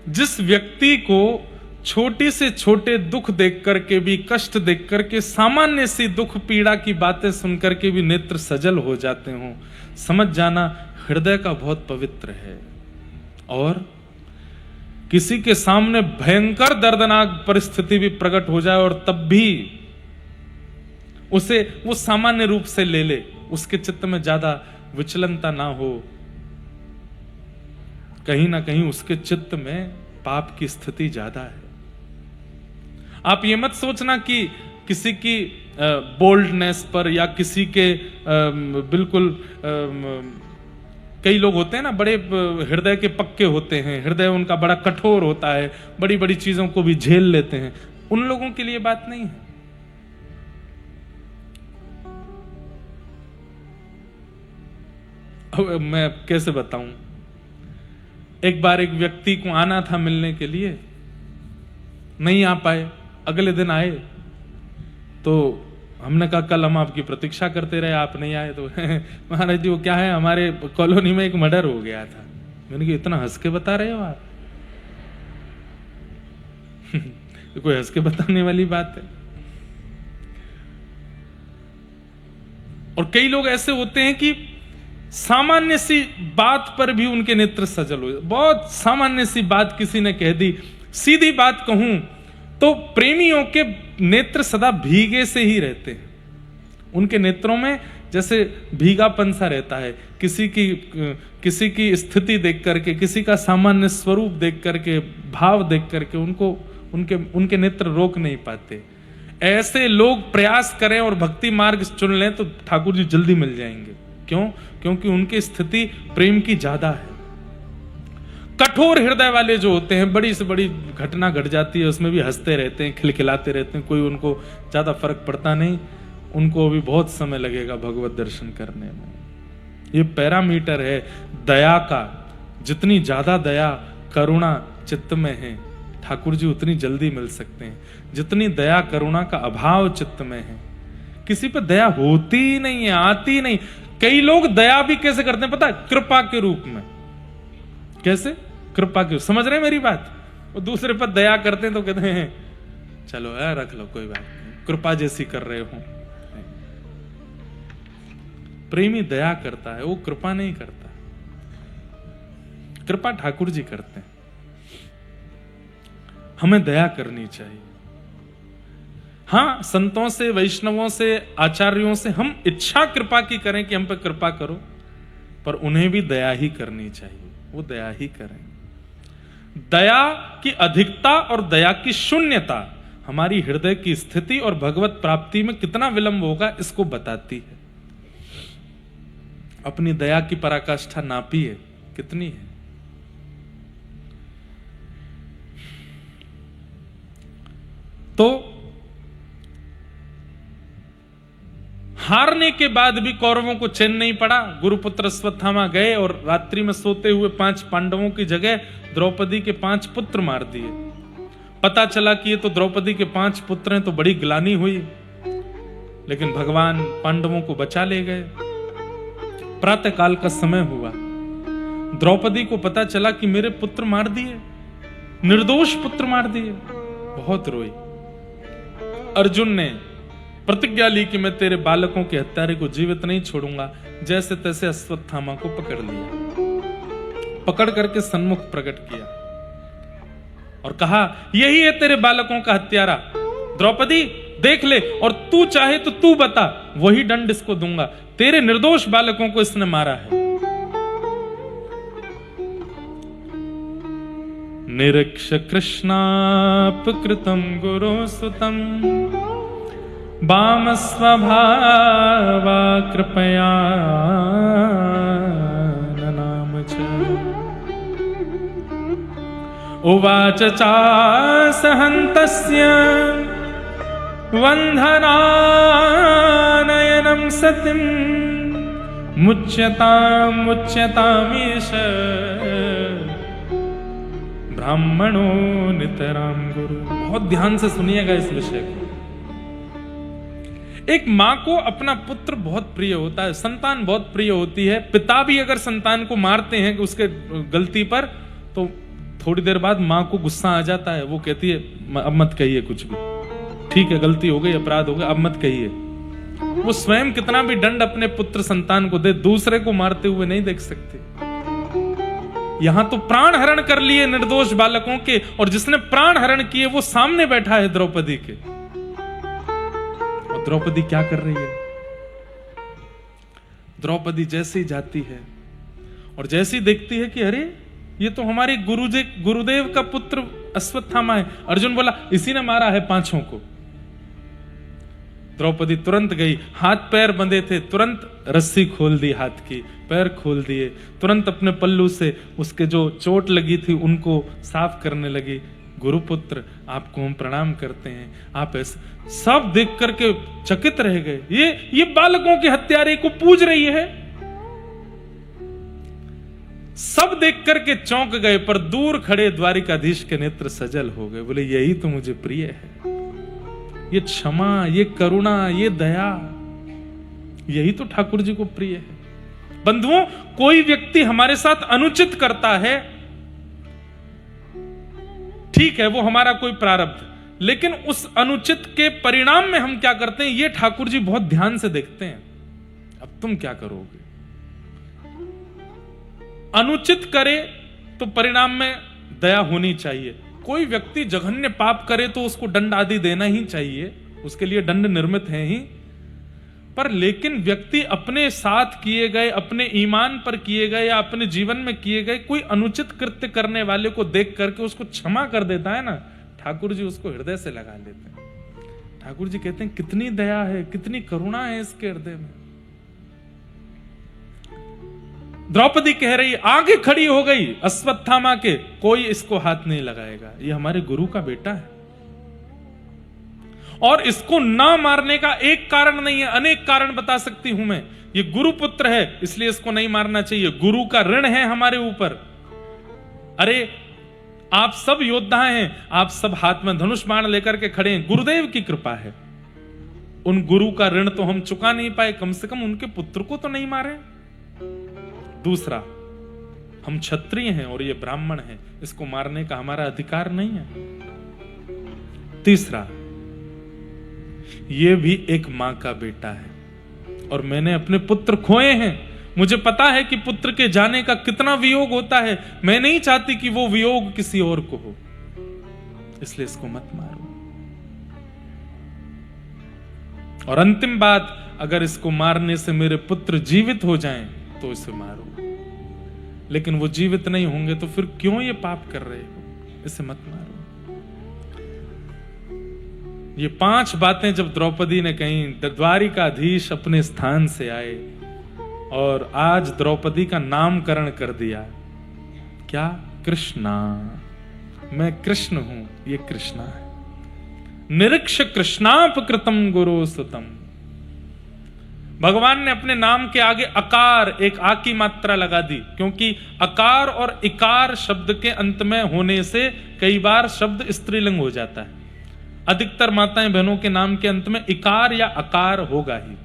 जिस व्यक्ति को छोटे से छोटे दुख देख करके भी, कष्ट देख करके, सामान्य सी दुख पीड़ा की बातें सुन करके भी नेत्र सजल हो जाते हों, समझ जाना हृदय का बहुत पवित्र है। और किसी के सामने भयंकर दर्दनाक परिस्थिति भी प्रकट हो जाए और तब भी उसे वो सामान्य रूप से ले ले, उसके चित्त में ज्यादा विचलनता ना हो, कहीं ना कहीं उसके चित्त में पाप की स्थिति ज्यादा है। आप ये मत सोचना कि किसी की बोल्डनेस पर या किसी के बिल्कुल कई लोग होते हैं ना, बड़े हृदय के पक्के होते हैं, हृदय उनका बड़ा कठोर होता है, बड़ी बड़ी चीजों को भी झेल लेते हैं, उन लोगों के लिए बात नहीं है। अब मैं कैसे बताऊं, एक बार एक व्यक्ति को आना था मिलने के लिए, नहीं आ पाए, अगले दिन आए तो हमने कहा कल हम आपकी प्रतीक्षा करते रहे, आप नहीं आए। तो महाराज जी वो क्या है, हमारे कॉलोनी में एक मर्डर हो गया था। मैंने कहा इतना हंस के बता रहे हो आप? तो कोई हंस के बताने वाली बात है? और कई लोग ऐसे होते हैं कि सामान्य सी बात पर भी उनके नेत्र सजल हो, बहुत सामान्य सी बात किसी ने कह दी, सीधी बात कहूं तो प्रेमियों के नेत्र सदा भीगे से ही रहते हैं। उनके नेत्रों में जैसे भीगापन सा रहता है, किसी की स्थिति देख करके, किसी का सामान्य स्वरूप देख करके, भाव देख करके उनके नेत्र रोक नहीं पाते। ऐसे लोग प्रयास करें और भक्ति मार्ग चुन लें तो ठाकुर जी जल्दी मिल जाएंगे। क्यों? क्योंकि उनकी स्थिति प्रेम की ज्यादा है। कठोर हृदय वाले जो होते हैं, बड़ी से बड़ी घटना घट जाती है उसमें भी हंसते रहते हैं, खिलखिलाते रहते हैं, कोई उनको ज्यादा फर्क पड़ता नहीं, उनको भी बहुत समय लगेगा भगवत दर्शन करने में। ये पैरामीटर है दया का। जितनी ज्यादा दया करुणा चित्त में है, ठाकुर जी उतनी जल्दी मिल सकते हैं। जितनी दया करुणा का अभाव चित्त में है, किसी पर दया होती ही नहीं है, आती नहीं। कई लोग दया भी कैसे करते हैं पता है? कृपा के रूप में। कैसे? कृपा के, समझ रहे हैं मेरी बात? वो दूसरे पर दया करते हैं तो कहते हैं चलो यार रख लो, कोई बात नहीं, कृपा जैसी कर रहे हो। प्रेमी दया करता है, वो कृपा नहीं करता। कृपा ठाकुर जी करते हैं। हमें दया करनी चाहिए। हाँ, संतों से, वैष्णवों से, आचार्यों से हम इच्छा कृपा की करें कि हम पे कृपा करो, पर उन्हें भी दया ही करनी चाहिए, वो दया ही करें। दया की अधिकता और दया की शून्यता हमारी हृदय की स्थिति और भगवत प्राप्ति में कितना विलंब होगा इसको बताती है। अपनी दया की पराकाष्ठा नापी है, कितनी है? तो हारने के बाद भी कौरवों को चैन नहीं पड़ा। गुरुपुत्र अश्वत्थामा गए और रात्रि में सोते हुए 5 पांडवों की जगह द्रौपदी के 5 पुत्र मार दिए। पता चला कि ये तो द्रौपदी के 5 पुत्र हैं, तो बड़ी ग्लानि हुई, लेकिन भगवान पांडवों को बचा ले गए। प्रातः काल का समय हुआ, द्रौपदी को पता चला कि मेरे पुत्र मार दिए, निर्दोष पुत्र मार दिए, बहुत रोई। अर्जुन ने प्रतिज्ञा ली कि मैं तेरे बालकों के हत्यारे को जीवित नहीं छोड़ूंगा। जैसे तैसे अश्वत्थामा को पकड़ लिया, पकड़ करके सन्मुख प्रकट किया और कहा यही है तेरे बालकों का हत्यारा, द्रौपदी देख ले, और तू चाहे तो तू बता, वही दंड इसको दूंगा। तेरे निर्दोष बालकों को इसने मारा है। निरीक्ष कृष्णापकृतं गुरुसुतं वाम स्वभावा कृपया ननाम च। उवाच चासहन्तस्य वन्धनानयनं सतिं मुच्यतामीश ब्राह्मणो नितराम गुरु। बहुत ध्यान से सुनिएगा इस विषय को। एक मां को अपना पुत्र बहुत प्रिय होता है, संतान बहुत प्रिय होती है। पिता भी अगर संतान को मारते हैं उसके गलती पर तो थोड़ी देर बाद माँ को गुस्सा आ जाता है, वो कहती है अब मत कहिए कुछ भी, ठीक है गलती हो गई, अपराध हो गया, अब मत कहिए। वो स्वयं कितना भी दंड अपने पुत्र संतान को दे, दूसरे को मारते हुए नहीं देख सकते। यहां तो प्राण हरण कर लिए निर्दोष बालकों के, और जिसने प्राण हरण किए वो सामने बैठा है द्रौपदी के। और द्रौपदी क्या कर रही है? द्रौपदी जैसे ही जाती है और जैसे ही देखती है कि अरे ये तो हमारे गुरुदेव का पुत्र अश्वत्थामा है। अर्जुन बोला इसी ने मारा है 5 को। द्रौपदी तुरंत गई, हाथ पैर बंधे थे, तुरंत रस्सी खोल दी, हाथ की पैर खोल दिए, तुरंत अपने पल्लू से उसके जो चोट लगी थी उनको साफ करने लगी। गुरुपुत्र आपको हम प्रणाम करते हैं, आप ऐसे सब देख करके चकित रह गए। ये बालकों के हत्यारे को पूज रही है। सब देख करके चौंक गए, पर दूर खड़े द्वारिकाधीश के नेत्र सजल हो गए। बोले यही तो मुझे प्रिय है, ये क्षमा, ये करुणा, ये दया, यही तो ठाकुर जी को प्रिय है। बंधुओं, कोई व्यक्ति हमारे साथ अनुचित करता है, ठीक है वो हमारा कोई प्रारब्ध, लेकिन उस अनुचित के परिणाम में हम क्या करते हैं ये ठाकुर जी बहुत ध्यान से देखते हैं। अब तुम क्या करोगे? अनुचित करे तो परिणाम में दया होनी चाहिए। कोई व्यक्ति जघन्य पाप करे तो उसको दंड आदि देना ही चाहिए, उसके लिए दंड निर्मित है ही। पर लेकिन व्यक्ति अपने साथ किए गए, अपने ईमान पर किए गए या अपने जीवन में किए गए कोई अनुचित कृत्य करने वाले को देख करके उसको क्षमा कर देता है ना, ठाकुर जी उसको हृदय से लगा लेते हैं। ठाकुर जी कहते हैं कितनी दया है, कितनी करुणा है इसके हृदय में। द्रौपदी कह रही, आगे खड़ी हो गई अश्वत्थामा के, कोई इसको हाथ नहीं लगाएगा, ये हमारे गुरु का बेटा है। और इसको ना मारने का एक कारण नहीं है, अनेक कारण बता सकती हूं मैं। ये गुरु पुत्र है इसलिए इसको नहीं मारना चाहिए, गुरु का ऋण है हमारे ऊपर। अरे आप सब योद्धा हैं, आप सब हाथ में धनुष बाण लेकर के खड़े हैं, गुरुदेव की कृपा है। उन गुरु का ऋण तो हम चुका नहीं पाए, कम से कम उनके पुत्र को तो नहीं मारे। दूसरा, हम क्षत्रिय हैं और ये ब्राह्मण है, इसको मारने का हमारा अधिकार नहीं है। तीसरा, ये भी एक मां का बेटा है और मैंने अपने पुत्र खोए हैं, मुझे पता है कि पुत्र के जाने का कितना वियोग होता है। मैं नहीं चाहती कि वो वियोग किसी और को हो, इसलिए इसको मत मारो। और अंतिम बात, अगर इसको मारने से मेरे पुत्र जीवित हो जाएं तो इसे मारो, लेकिन वो जीवित नहीं होंगे तो फिर क्यों ये पाप कर रहे हो, इसे मत मारो। ये 5 बातें जब द्रौपदी ने कही, द्वारिकाधीश अपने स्थान से आए और आज द्रौपदी का नामकरण कर दिया। क्या? कृष्णा, मैं कृष्ण हूं, ये कृष्णा है। निरीक्ष कृष्णापकृतम गुरु सुतम। भगवान ने अपने नाम के आगे अकार, एक आ की मात्रा लगा दी, क्योंकि अकार और इकार शब्द के अंत में होने से कई बार शब्द स्त्रीलिंग हो जाता है। अधिकतर माताएं बहनों के नाम के अंत में इकार या अकार होगा ही।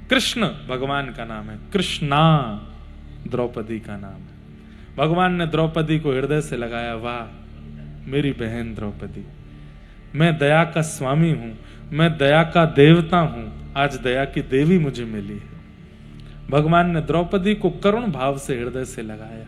कृष्ण भगवान का नाम है, कृष्णा द्रौपदी का नाम है। भगवान ने द्रौपदी को हृदय से लगाया, वाह मेरी बहन द्रौपदी, मैं दया का स्वामी हूं, मैं दया का देवता हूं, आज दया की देवी मुझे मिली है। भगवान ने द्रौपदी को करुण भाव से हृदय से लगाया।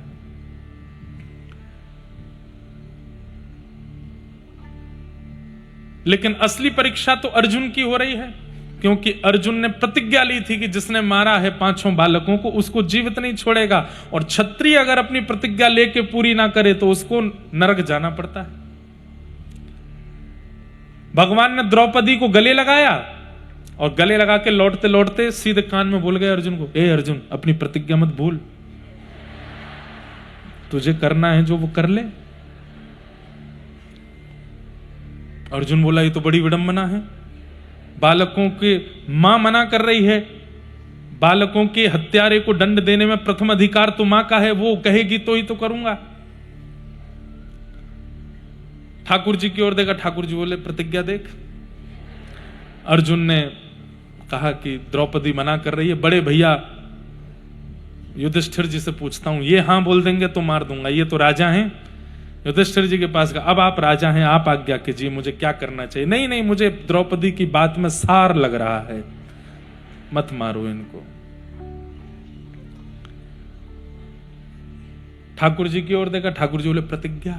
लेकिन असली परीक्षा तो अर्जुन की हो रही है, क्योंकि अर्जुन ने प्रतिज्ञा ली थी कि जिसने मारा है 5 बालकों को उसको जीवित नहीं छोड़ेगा, और क्षत्रिय अगर अपनी प्रतिज्ञा लेके पूरी ना करे तो उसको नरक जाना पड़ता है। भगवान ने द्रौपदी को गले लगाया और गले लगा के लौटते लौटते सीधे कान में बोल गए अर्जुन को, ए अर्जुन अपनी प्रतिज्ञा मत भूल, तुझे करना है जो वो कर ले। अर्जुन बोला ये तो बड़ी विडंबना है, बालकों के मां मना कर रही है, बालकों के हत्यारे को दंड देने में प्रथम अधिकार तो मां का है, वो कहेगी तो ही तो करूंगा। ठाकुर जी की ओर देखा, ठाकुर जी बोले प्रतिज्ञा देख। अर्जुन ने कहा कि द्रौपदी मना कर रही है, बड़े भैया युधिष्ठिर जी से पूछता हूं, ये हां बोल देंगे तो मार दूंगा, ये तो राजा हैं। युधिष्ठिर जी के पास गया, अब आप राजा हैं, आप आज्ञा कीजिए, मुझे क्या करना चाहिए। नहीं नहीं, मुझे द्रौपदी की बात में सार लग रहा है, मत मारो इनको। ठाकुर जी की ओर देखा, ठाकुर जी बोले प्रतिज्ञा।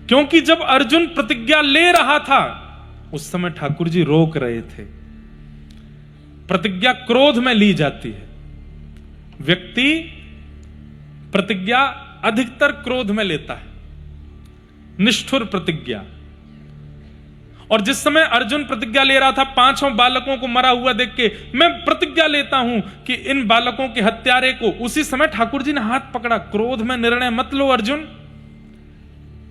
क्योंकि जब अर्जुन प्रतिज्ञा ले रहा था उस समय ठाकुर जी रोक रहे थे। प्रतिज्ञा क्रोध में ली जाती है, व्यक्ति प्रतिज्ञा अधिकतर क्रोध में लेता है, निष्ठुर प्रतिज्ञा। और जिस समय अर्जुन प्रतिज्ञा ले रहा था, 5 बालकों को मरा हुआ देख के मैं प्रतिज्ञा लेता हूं कि इन बालकों के हत्यारे को, उसी समय ठाकुर जी ने हाथ पकड़ा, क्रोध में निर्णय मत लो अर्जुन।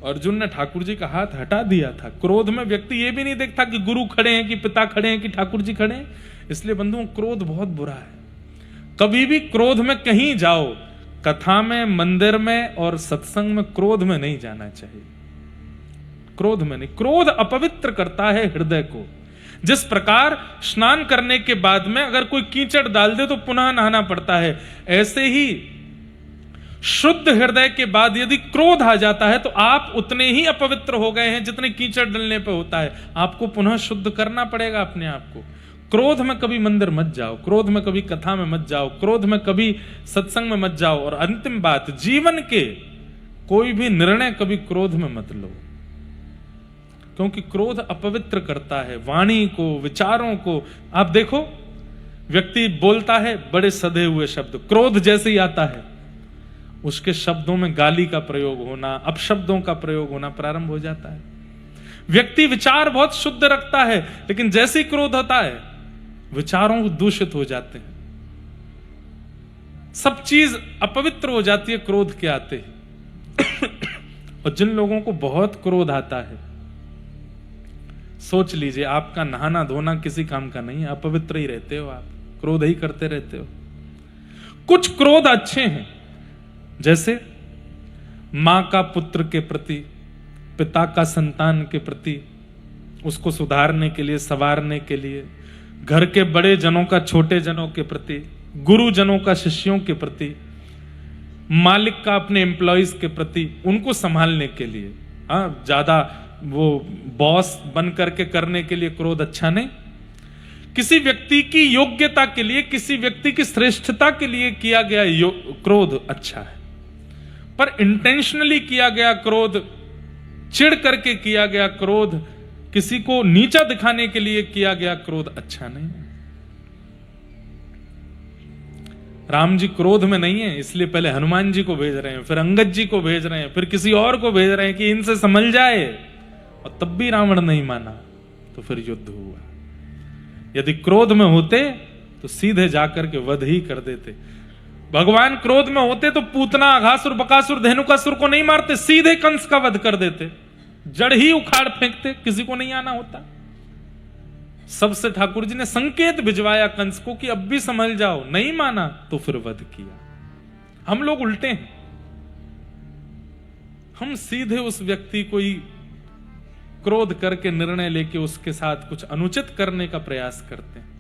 अर्जुन ने ठाकुर जी का हाथ हटा दिया था। क्रोध में व्यक्ति ये भी नहीं देखता कि गुरु खड़े हैं, कि पिता खड़े हैं, कि ठाकुर जी खड़े हैं। इसलिए बंधुओं, क्रोध बहुत बुरा है। कभी भी क्रोध में कहीं जाओ, कथा में, मंदिर में और सत्संग में क्रोध में नहीं जाना चाहिए। क्रोध में नहीं, क्रोध अपवित्र करता है हृदय को। जिस प्रकार स्नान करने के बाद में अगर कोई कीचड़ डाल दे तो पुनः नहाना पड़ता है, ऐसे ही शुद्ध हृदय के बाद यदि क्रोध आ जाता है तो आप उतने ही अपवित्र हो गए हैं जितने कीचड़ डलने पे होता है। आपको पुनः शुद्ध करना पड़ेगा अपने आप को। क्रोध में कभी मंदिर मत जाओ, क्रोध में कभी कथा में मत जाओ, क्रोध में कभी सत्संग में मत जाओ। और अंतिम बात, जीवन के कोई भी निर्णय कभी क्रोध में मत लो, क्योंकि क्रोध अपवित्र करता है वाणी को, विचारों को। आप देखो, व्यक्ति बोलता है बड़े सधे हुए शब्द, क्रोध जैसे ही आता है उसके शब्दों में गाली का प्रयोग होना, अपशब्दों का प्रयोग होना प्रारंभ हो जाता है। व्यक्ति विचार बहुत शुद्ध रखता है, लेकिन जैसे ही क्रोध होता है विचारों दूषित हो जाते हैं, सब चीज अपवित्र हो जाती है क्रोध के आते ही। और जिन लोगों को बहुत क्रोध आता है, सोच लीजिए आपका नहाना धोना किसी काम का नहीं है, अपवित्र ही रहते हो, आप क्रोध ही करते रहते हो। कुछ क्रोध अच्छे हैं, जैसे मां का पुत्र के प्रति, पिता का संतान के प्रति, उसको सुधारने के लिए, संवारने के लिए, घर के बड़े जनों का छोटे जनों के प्रति, गुरुजनों का शिष्यों के प्रति, मालिक का अपने एम्प्लॉइज के प्रति, उनको संभालने के लिए। ज्यादा वो बॉस बन करके करने के लिए क्रोध अच्छा नहीं। किसी व्यक्ति की योग्यता के लिए, किसी व्यक्ति की श्रेष्ठता के लिए किया गया क्रोध अच्छा है, पर इंटेंशनली किया गया क्रोध, चिढ़ करके किया गया क्रोध, किसी को नीचा दिखाने के लिए किया गया क्रोध अच्छा नहीं है। राम जी क्रोध में नहीं है, इसलिए पहले हनुमान जी को भेज रहे हैं, फिर अंगद जी को भेज रहे हैं, फिर किसी और को भेज रहे हैं कि इनसे संभल जाए, और तब भी रावण नहीं माना तो फिर युद्ध हुआ। यदि क्रोध में होते तो सीधे जाकर के वध ही कर देते। भगवान क्रोध में होते तो पूतना, अघासुर, बकासुर, धेनुकासुर को नहीं मारते, सीधे कंस का वध कर देते, जड़ ही उखाड़ फेंकते, किसी को नहीं आना होता। सबसे ठाकुर जी ने संकेत भिजवाया कंस को कि अब भी संभल जाओ, नहीं माना तो फिर वध किया। हम लोग उल्टे हैं, हम सीधे उस व्यक्ति को ही क्रोध करके निर्णय लेके उसके साथ कुछ अनुचित करने का प्रयास करते हैं।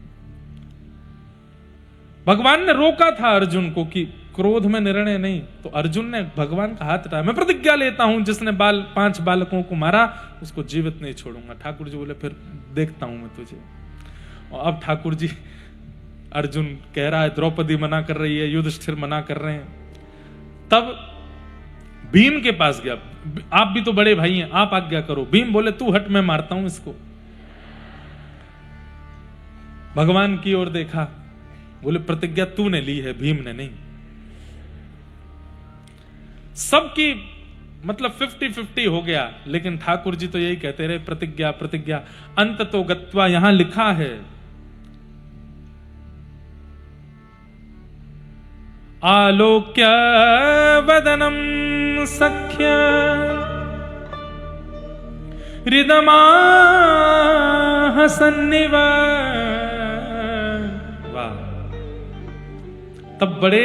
भगवान ने रोका था अर्जुन को कि क्रोध में निर्णय नहीं, तो अर्जुन ने भगवान का हाथ उठाया, मैं प्रतिज्ञा लेता हूं जिसने 5 बालकों को मारा उसको जीवित नहीं छोड़ूंगा। ठाकुर जी बोले फिर देखता हूं मैं तुझे। और अब ठाकुर जी, अर्जुन कह रहा है, द्रौपदी मना कर रही है, युधिष्ठिर मना कर रहे हैं, तब भीम के पास गया, आप भी तो बड़े भाई हैं, आप आज्ञा करो। भीम बोले तू हट, मैं मारता हूं इसको। भगवान की ओर देखा, बोले प्रतिज्ञा तूने ली है, भीम ने नहीं। सबकी मतलब 50-50 हो गया, लेकिन ठाकुर जी तो यही कहते रहे प्रतिज्ञा प्रतिज्ञा। अंत तो गत्वा यहां लिखा है, आलोक्य वदनम सख्य हृदमा सन्निव। वाह, तब बड़े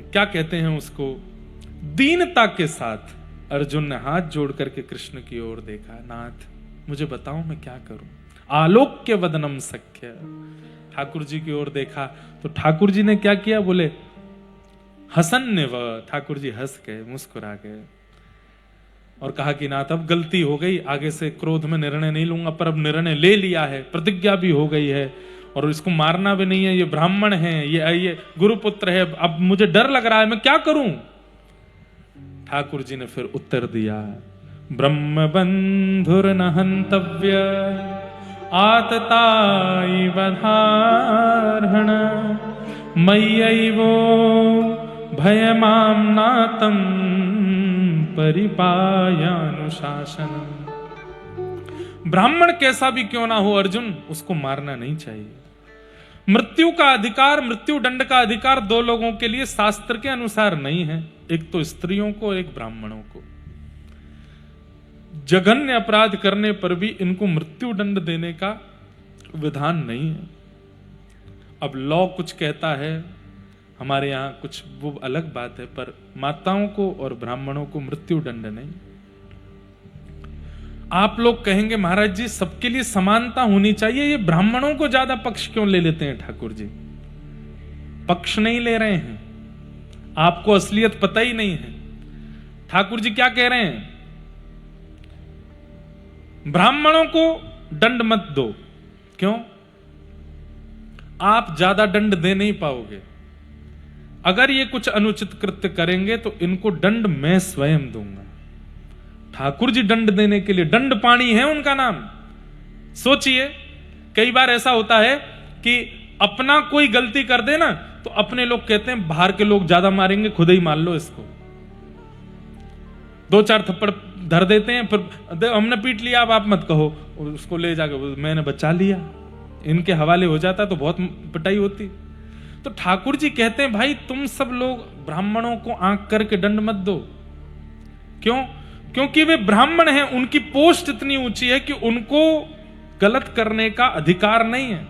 क्या कहते हैं उसको, दीनता के साथ अर्जुन ने हाथ जोड़ करके कृष्ण की ओर देखा, नाथ मुझे बताओ मैं क्या करूं। आलोक्य वदनम सख्य, ठाकुर जी की ओर देखा तो ठाकुर जी ने क्या किया, बोले हसन्ने व, ठाकुर जी हंस गए, मुस्कुरा गए और कहा कि नाथ अब गलती हो गई, आगे से क्रोध में निर्णय नहीं लूंगा, पर अब निर्णय ले लिया है, प्रतिज्ञा भी हो गई है और इसको मारना भी नहीं है, ये ब्राह्मण है, ये गुरुपुत्र है, अब मुझे डर लग रहा है, मैं क्या करूं। ठाकुर जी ने फिर उत्तर दिया, ब्रह्म बंधुर न हंतव्य आतताई बधारण मय्यैवो भयमाम्नातं परिपायानुशासनम्। ब्राह्मण कैसा भी क्यों ना हो अर्जुन, उसको मारना नहीं चाहिए। मृत्यु का अधिकार, मृत्यु दंड का अधिकार दो लोगों के लिए शास्त्र के अनुसार नहीं है, एक तो स्त्रियों को, एक ब्राह्मणों को। जघन्य अपराध करने पर भी इनको मृत्यु दंड देने का विधान नहीं है। अब लॉ कुछ कहता है, हमारे यहाँ कुछ वो अलग बात है, पर माताओं को और ब्राह्मणों को मृत्यु दंड नहीं। आप लोग कहेंगे महाराज जी सबके लिए समानता होनी चाहिए, ये ब्राह्मणों को ज्यादा पक्ष क्यों ले लेते हैं ठाकुर जी? पक्ष नहीं ले रहे हैं, आपको असलियत पता ही नहीं है। ठाकुर जी क्या कह रहे हैं, ब्राह्मणों को दंड मत दो। क्यों? आप ज्यादा दंड दे नहीं पाओगे। अगर ये कुछ अनुचित कृत्य करेंगे तो इनको दंड मैं स्वयं दूंगा। ठाकुर जी दंड देने के लिए, दंड पाणी है उनका नाम। सोचिए, कई बार ऐसा होता है कि अपना कोई गलती कर दे ना तो अपने लोग कहते हैं बाहर के लोग ज्यादा मारेंगे, खुद ही मार लो इसको। दो चार थप्पड़ धर देते हैं, फिर हमने पीट लिया, अब आप मत कहो, उसको ले जाके मैंने बचा लिया, इनके हवाले हो जाता तो बहुत पिटाई होती। तो ठाकुर जी कहते हैं भाई तुम सब लोग ब्राह्मणों को आंक करके दंड मत दो। क्यों? क्योंकि वे ब्राह्मण हैं, उनकी पोस्ट इतनी ऊंची है कि उनको गलत करने का अधिकार नहीं है।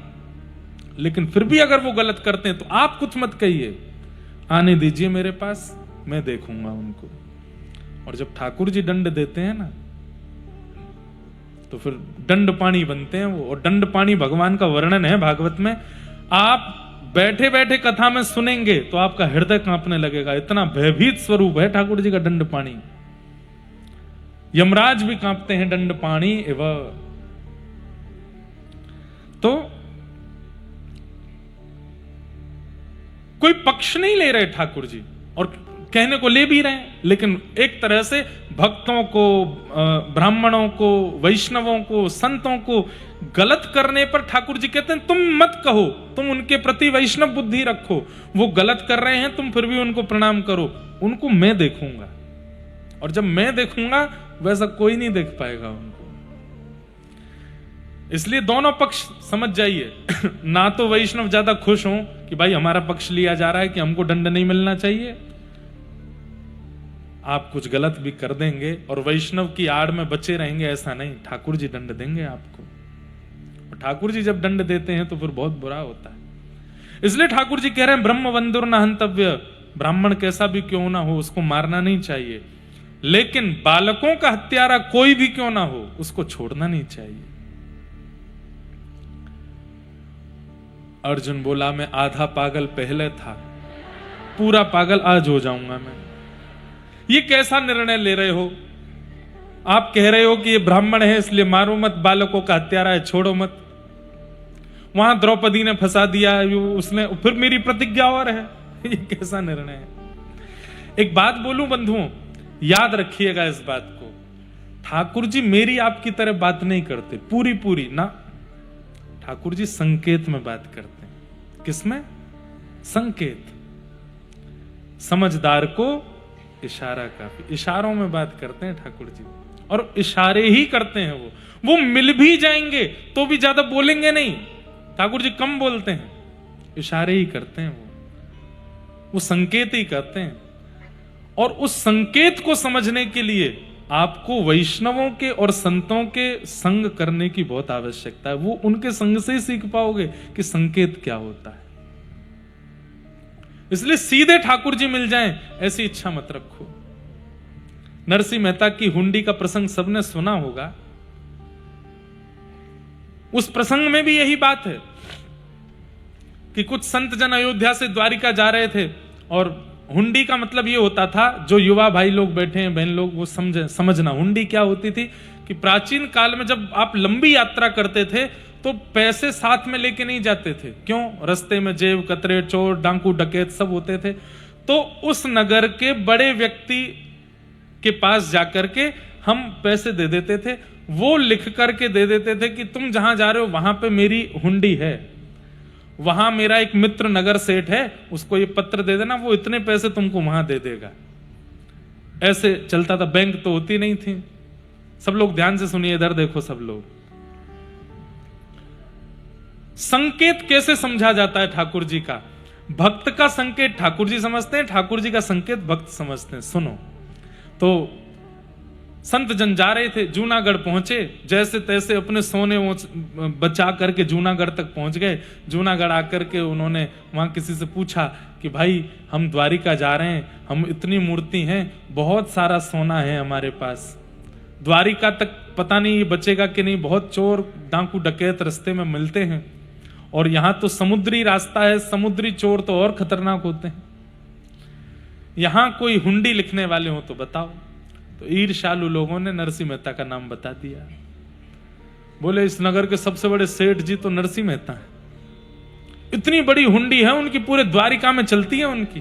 लेकिन फिर भी अगर वो गलत करते हैं तो आप कुछ मत कहिए, आने दीजिए मेरे पास, मैं देखूंगा उनको। और जब ठाकुर जी दंड देते हैं ना तो फिर दंड पाणी बनते हैं वो। और दंड पाणी भगवान का वर्णन है भागवत में। आप बैठे बैठे कथा में सुनेंगे तो आपका हृदय कांपने लगेगा, इतना भयभीत स्वरूप है ठाकुर जी का दंड पाणी। यमराज भी कांपते हैं दंड पाणी एवं। तो कोई पक्ष नहीं ले रहे ठाकुर जी, और कहने को ले भी रहे हैं, लेकिन एक तरह से भक्तों को, ब्राह्मणों को, वैष्णवों को, संतों को गलत करने पर ठाकुर जी कहते हैं तुम मत कहो, तुम उनके प्रति वैष्णव बुद्धि रखो। वो गलत कर रहे हैं, तुम फिर भी उनको प्रणाम करो, उनको मैं देखूंगा। और जब मैं देखूंगा वैसा कोई नहीं देख पाएगा उनको। इसलिए दोनों पक्ष समझ जाइए। ना तो वैष्णव ज्यादा खुश हों कि भाई हमारा पक्ष लिया जा रहा है कि हमको दंड नहीं मिलना चाहिए, आप कुछ गलत भी कर देंगे और वैष्णव की आड़ में बचे रहेंगे, ऐसा नहीं। ठाकुर जी दंड देंगे आपको, और ठाकुर जी जब दंड देते हैं तो फिर बहुत बुरा होता है। इसलिए ठाकुर जी कह रहे हैं ब्रह्म बंधुर न हंतव्य, ब्राह्मण कैसा भी क्यों ना हो उसको मारना नहीं चाहिए, लेकिन बालकों का हत्यारा कोई भी क्यों ना हो उसको छोड़ना नहीं चाहिए। अर्जुन बोला मैं आधा पागल पहले था, पूरा पागल आज हो जाऊंगा मैं। ये कैसा निर्णय ले रहे हो? आप कह रहे हो कि ये ब्राह्मण है इसलिए मारो मत, बालकों का हत्यारा है छोड़ो मत। वहां द्रौपदी ने फंसा दिया उसने, फिर मेरी प्रतिज्ञा और है। ये कैसा निर्णय है? एक बात बोलूं बंधुओं, याद रखिएगा इस बात को, ठाकुर जी मेरी आपकी तरह बात नहीं करते पूरी पूरी ना। ठाकुर जी संकेत में बात करते हैं। किसमें? संकेत। समझदार को इशारा काफी, इशारों में बात करते हैं ठाकुर जी, और इशारे ही करते हैं। वो मिल भी जाएंगे तो भी ज्यादा बोलेंगे नहीं, ठाकुर जी कम बोलते हैं, इशारे ही करते हैं। वो संकेत ही करते हैं। और उस संकेत को समझने के लिए आपको वैष्णवों के और संतों के संग करने की बहुत आवश्यकता है। वो उनके संग से ही सीख पाओगे कि संकेत क्या होता है। इसलिए सीधे ठाकुर जी मिल जाएं ऐसी इच्छा मत रखो। नरसिंह मेहता की हुंडी का प्रसंग सबने सुना होगा। उस प्रसंग में भी यही बात है। कि कुछ संत जन अयोध्या से द्वारिका जा रहे थे, और हुंडी का मतलब ये होता था, जो युवा भाई लोग बैठे हैं, बहन लोग, वो समझना हुंडी क्या होती थी। कि प्राचीन काल में जब आप लंबी यात्रा करते थे तो पैसे साथ में लेके नहीं जाते थे। क्यों? रास्ते में जेब कतरे, चोर, डांकू, डकैत सब होते थे। तो उस नगर के बड़े व्यक्ति के पास जाकर के हम पैसे दे देते थे, वो लिख करके दे देते थे कि तुम जहां जा रहे हो वहां पे मेरी हुंडी है, वहां मेरा एक मित्र नगर सेठ है, उसको ये पत्र दे देना, वो इतने पैसे तुमको वहां दे देगा। ऐसे चलता था। बैंक तो होती नहीं थी। सब लोग ध्यान से सुनिए, इधर देखो सब लोग। संकेत कैसे समझा जाता है ठाकुर जी का? भक्त का संकेत ठाकुर जी समझते हैं, ठाकुर जी का संकेत भक्त समझते हैं। सुनो, तो संत जन जा रहे थे, जूनागढ़ पहुंचे, जैसे तैसे अपने सोने बचा करके जूनागढ़ तक पहुंच गए। जूनागढ़ आकर के उन्होंने वहां किसी से पूछा कि भाई हम द्वारिका जा रहे हैं, हम इतनी मूर्ति हैं, बहुत सारा सोना है हमारे पास, द्वारिका तक पता नहीं ये बचेगा कि नहीं, बहुत चोर डाकू डकैत रास्ते में मिलते हैं, और यहां तो समुद्री रास्ता है, समुद्री चोर तो और खतरनाक होते हैं, यहां कोई हुंडी लिखने वाले हो तो बताओ। तो ईर्ष्यालु लोगों ने नरसिंह मेहता का नाम बता दिया। बोले इस नगर के सबसे बड़े सेठ जी तो नरसिंह मेहता है, इतनी बड़ी हुंडी है उनकी, पूरे द्वारिका में चलती है उनकी।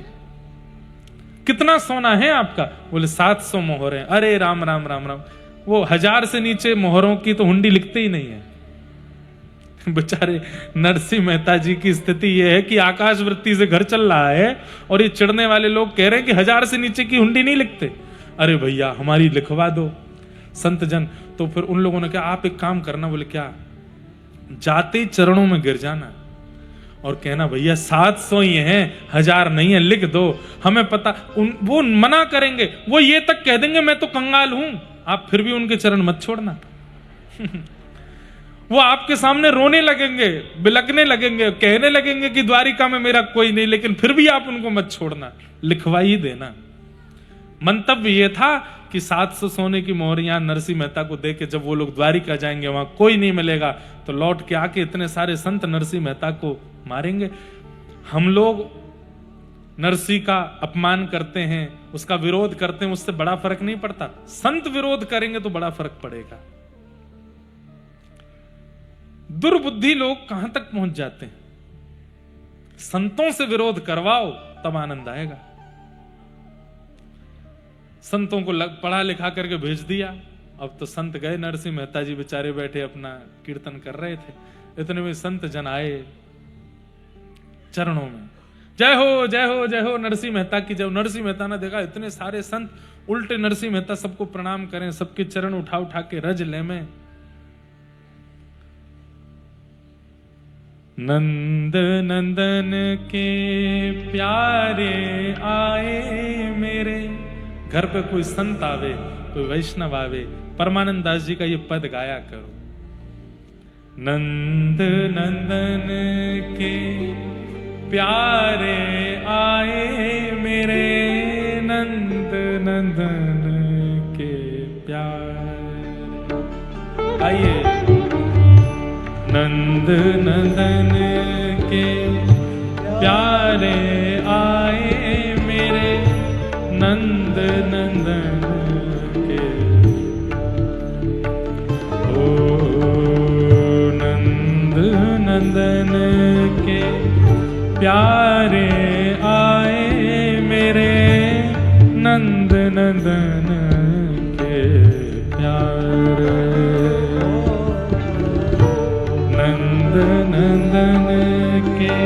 कितना सोना है आपका? बोले 700 मोहर हैं। अरे राम राम राम राम, वो 1000 से नीचे मोहरों की तो हुंडी लिखते ही नहीं है। बेचारे नरसिंह मेहता जी की स्थिति यह है कि आकाश वृत्ति से घर चल रहा है और ये चिढ़ने वाले लोग कह रहे हैं कि 1000 से नीचे की हुंडी नहीं लिखते। अरे भैया हमारी लिखवा दो। संत जन तो फिर उन लोगों ने कहा आप एक काम करना। बोले क्या? जाते चरणों में गिर जाना और कहना भैया 700 ही हैं, 1000 नहीं है, लिख दो, हमें पता। वो मना करेंगे, वो ये तक कह देंगे मैं तो कंगाल हूं, आप फिर भी उनके चरण मत छोड़ना। वो आपके सामने रोने लगेंगे, बिलकने लगेंगे, कहने लगेंगे कि द्वारिका में मेरा कोई नहीं, लेकिन फिर भी आप उनको मत छोड़ना, लिखवा ही देना। मंतव्य ये था कि 700 सोने की मोहरियां नरसिंह मेहता को दे के जब वो लोग द्वारिका जाएंगे, वहां कोई नहीं मिलेगा, तो लौट के आके इतने सारे संत नरसिंह मेहता को मारेंगे। हम लोग नरसिंह का अपमान करते हैं, उसका विरोध करते हैं, उससे बड़ा फर्क नहीं पड़ता। संत विरोध करेंगे तो बड़ा फर्क पड़ेगा। दुर्बुद्धि लोग कहां तक पहुंच जाते हैं? संतों से विरोध करवाओ तब आनंद आएगा। संतों को पढ़ा लिखा करके भेज दिया, अब तो संत गए, नरसिंह मेहता जी बेचारे बैठे अपना कीर्तन कर रहे थे। इतने में संत जन आए चरणों में, जय हो जय हो जय हो नरसिंह मेहता की जय। नरसिंह मेहता ने देखा इतने सारे संत, उल्टे नरसिंह मेहता सबको प्रणाम करें, सबके चरण उठा उठा के रज ले में। नंद नंदन के प्यारे आए मेरे। घर पे कोई संत आवे, कोई वैष्णव आवे, परमानंद दास जी का ये पद गाया करो। नंद नंदन के प्यारे आए मेरे, नंद नंदन के प्यारे आइए। नंद नंदन के प्यारे आए मेरे, नंद नंदन के। ओ नंद नंदन के प्यारे आए मेरे, नंद नंदन के प्यारे। नंद नंदन के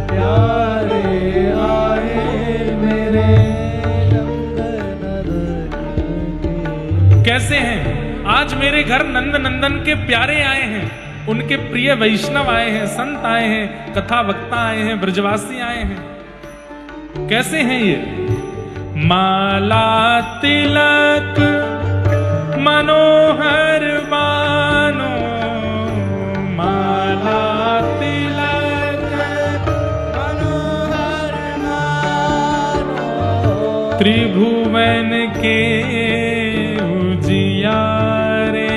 प्यारे आए मेरे, नंद नंदन के। कैसे हैं? आज मेरे घर नंद नंदन के प्यारे आए हैं, उनके प्रिय वैष्णव आए हैं, संत आए हैं, कथा वक्ता आए हैं, ब्रजवासी आए हैं। कैसे हैं ये? माला तिलक मनोहर बानो, माला तिलक मनोहर बानो, त्रिभुवन के उजियारे,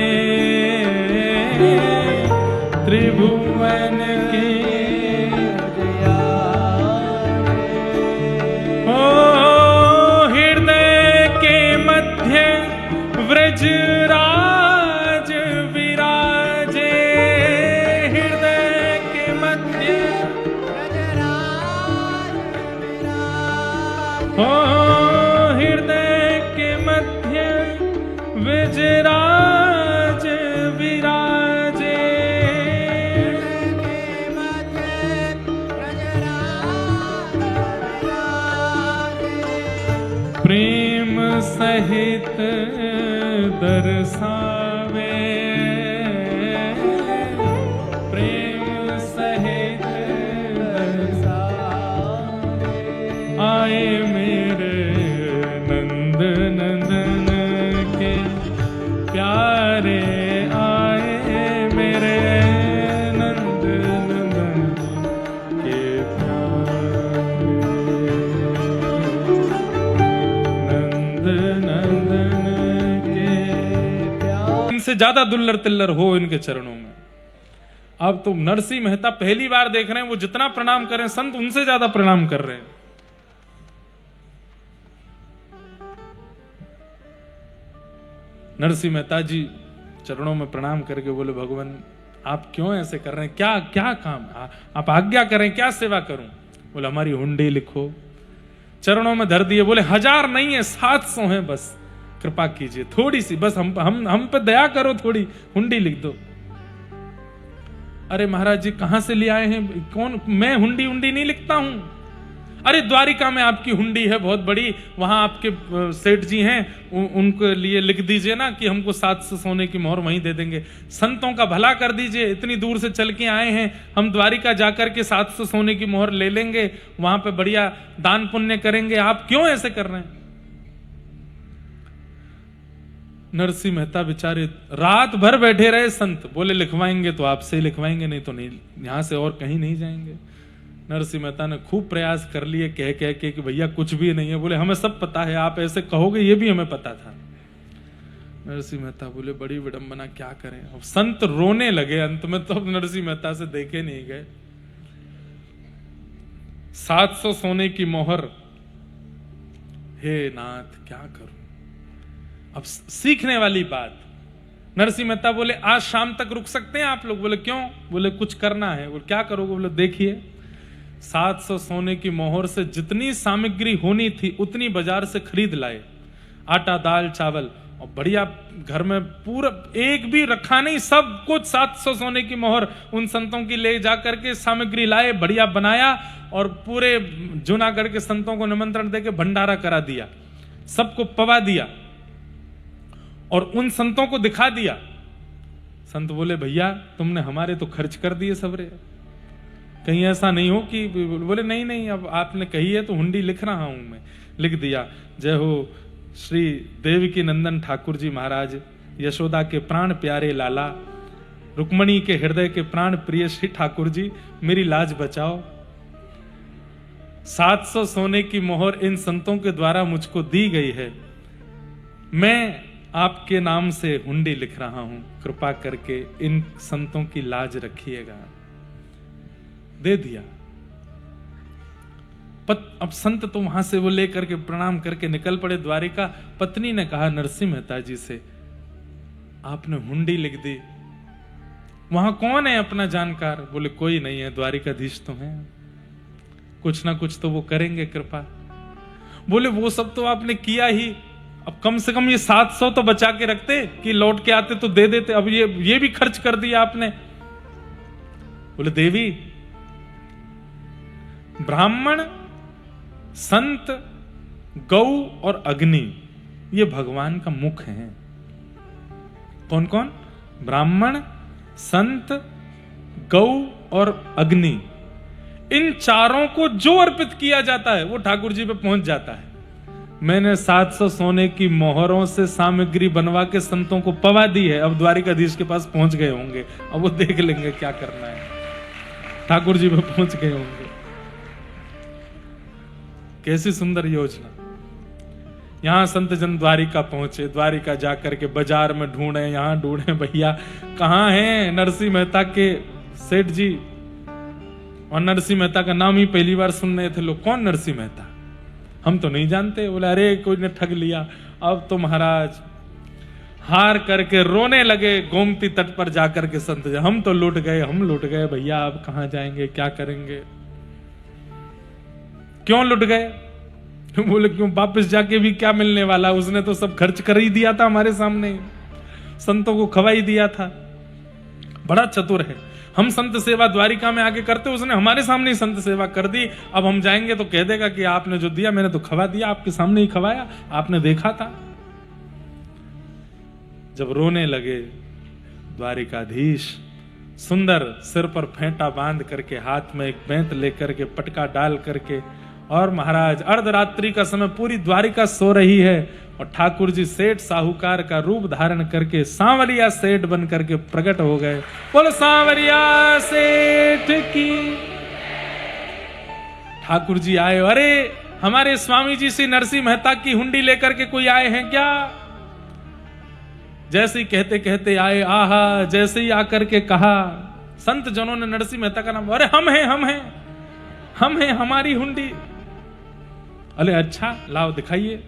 त्रिभुवन के हो हृदय के मध्य विजराज विराजे, प्रेम सहित दर्शावे, प्रेम सहित दर्शावे, आए मेरे नंद नंदन के प्यारे, आए मेरे नंद नंदन के प्यारे, नंद नंदन के प्यारे। इनसे ज्यादा दुल्लर तिल्लर हो इनके चरणों में। अब तो नरसिंह मेहता पहली बार देख रहे हैं, वो जितना प्रणाम कर रहे हैं संत उनसे ज्यादा प्रणाम कर रहे हैं। नरसिंह मेहता जी चरणों में प्रणाम करके बोले, भगवान आप क्यों ऐसे कर रहे हैं, क्या क्या काम, आप आज्ञा करें, क्या सेवा करूं। बोले हमारी हुंडी लिखो। चरणों में धर दिए। बोले 1000 नहीं है, 700 है, बस कृपा कीजिए थोड़ी सी, बस हम पे दया करो, थोड़ी हुंडी लिख दो। अरे महाराज जी कहां से ले आए हैं, कौन, मैं हुंडी उंडी नहीं लिखता हूं। अरे द्वारिका में आपकी हुंडी है बहुत बड़ी, वहां आपके सेठ जी हैं, उनके लिए लिख दीजिए ना कि हमको 700 सोने की मोहर वहीं दे देंगे। संतों का भला कर दीजिए, इतनी दूर से चल के आए हैं, हम द्वारिका जाकर के 700 सोने की मोहर ले लेंगे, वहां पे बढ़िया दान पुण्य करेंगे, आप क्यों ऐसे कर रहे हैं। नरसिंह मेहता बेचारे रात भर बैठे रहे। संत बोले लिखवाएंगे तो आपसे ही लिखवाएंगे, नहीं तो नहीं, यहां से और कहीं नहीं जाएंगे। नरसिंह मेहता ने खूब प्रयास कर लिए कह कह के कि भैया कुछ भी नहीं है। बोले हमें सब पता है, आप ऐसे कहोगे ये भी हमें पता था। नरसिंह मेहता बोले बड़ी विडंबना, क्या करें। अब संत रोने लगे अंत में, तो नरसिंह मेहता से देखे नहीं गए। 700 सोने की मोहर, हे नाथ क्या करूं। अब सीखने वाली बात, नरसिंह मेहता बोले आज शाम तक रुक सकते हैं आप लोग। बोले क्यों। बोले कुछ करना है। बोले क्या करोगे। बोले देखिए 700 सोने की मोहर से जितनी सामग्री होनी थी उतनी बाजार से खरीद लाए, आटा दाल चावल, और बढ़िया घर में पूरा एक भी रखा नहीं, सब कुछ 700 सोने की मोहर उन संतों की ले जाकर के सामग्री लाए, बढ़िया बनाया और पूरे जूनागढ़ के संतों को निमंत्रण देके भंडारा करा दिया, सबको पवा दिया और उन संतों को दिखा दिया। संत बोले भैया तुमने हमारे तो खर्च कर दिए सबरे, कहीं ऐसा नहीं हो कि। बोले नहीं नहीं, अब आपने कही है तो हुंडी लिख रहा हूं मैं। लिख दिया। जय हो श्री देवकी नंदन ठाकुर जी महाराज, यशोदा के प्राण प्यारे लाला, रुक्मणी के हृदय के प्राण प्रिय श्री ठाकुर जी, मेरी लाज बचाओ। 700 सोने की मोहर इन संतों के द्वारा मुझको दी गई है, मैं आपके नाम से हुंडी लिख रहा हूं, कृपा करके इन संतों की लाज रखिएगा। दे दिया। अब संत तो वहां से वो लेकर के प्रणाम करके निकल पड़े द्वारिका। पत्नी ने कहा नरसिंह मेहता जी से, आपने हुंडी लिख दी, वहां कौन है अपना जानकार। बोले कोई नहीं है, द्वारिकाधीश तो है, कुछ ना कुछ तो वो करेंगे कृपा। बोले वो सब तो आपने किया ही, अब कम से कम ये 700 तो बचा के रखते कि लौट के आते तो दे देते, अब ये भी खर्च कर दिया आपने। बोले देवी, ब्राह्मण, संत, गौ और अग्नि ये भगवान का मुख है। कौन कौन। ब्राह्मण, संत, गौ और अग्नि, इन चारों को जो अर्पित किया जाता है वो ठाकुर जी पे पहुंच जाता है। मैंने 700 सोने की मोहरों से सामग्री बनवा के संतों को पवा दी है, अब द्वारिकाधीश के पास पहुंच गए होंगे, अब वो देख लेंगे क्या करना है, ठाकुर जी पे पहुंच गए होंगे। कैसी सुंदर योजना। यहां संत जन द्वारिका पहुंचे, द्वारिका जाकर के बाजार में ढूंढे, यहां ढूंढे, भैया कहां हैं नरसिंह मेहता के सेठ जी। और नरसिंह मेहता का नाम ही पहली बार सुन रहे थे लोग, कौन नरसिंह मेहता, हम तो नहीं जानते। बोले अरे कोई ने ठग लिया। अब तो महाराज हार करके रोने लगे गोमती तट पर जाकर के संत, हम तो लूट गए, हम लूट गए भैया, अब कहां जाएंगे, क्या करेंगे। क्यों लुट गए। बोले क्यों, वापस जाके भी क्या मिलने वाला, उसने तो सब खर्च कर ही दिया था हमारे सामने, संतों को खवा ही दिया था। बड़ा चतुर है। हम संत सेवा द्वारिका में आके करते, उसने हमारे सामने ही संत सेवा कर दी। अब हम जाएंगे तो कह देगा कि आपने जो दिया मैंने तो खवा दिया, आपके सामने ही खवाया, आपने देखा था। जब रोने लगे द्वारिकाधीश, सुंदर सिर पर फेंटा बांध करके, हाथ में एक बेंत लेकर के, पटका डाल करके, और महाराज अर्धरात्रि का समय, पूरी द्वारिका सो रही है, और ठाकुर जी सेठ साहूकार का रूप धारण करके सांवरिया सेठ बन करके प्रकट हो गए। बोलो सांवरिया सेठ की। ठाकुर जी आए, अरे हमारे स्वामी जी श्री नरसिंह मेहता की हुंडी लेकर के कोई आए हैं क्या? जैसे ही कहते कहते आए, आहा, जैसे ही आकर के कहा संत जनों ने नरसिंह मेहता का नाम, अरे हम हैं, हमारी हुंडी। अरे अच्छा, लाओ दिखाइए।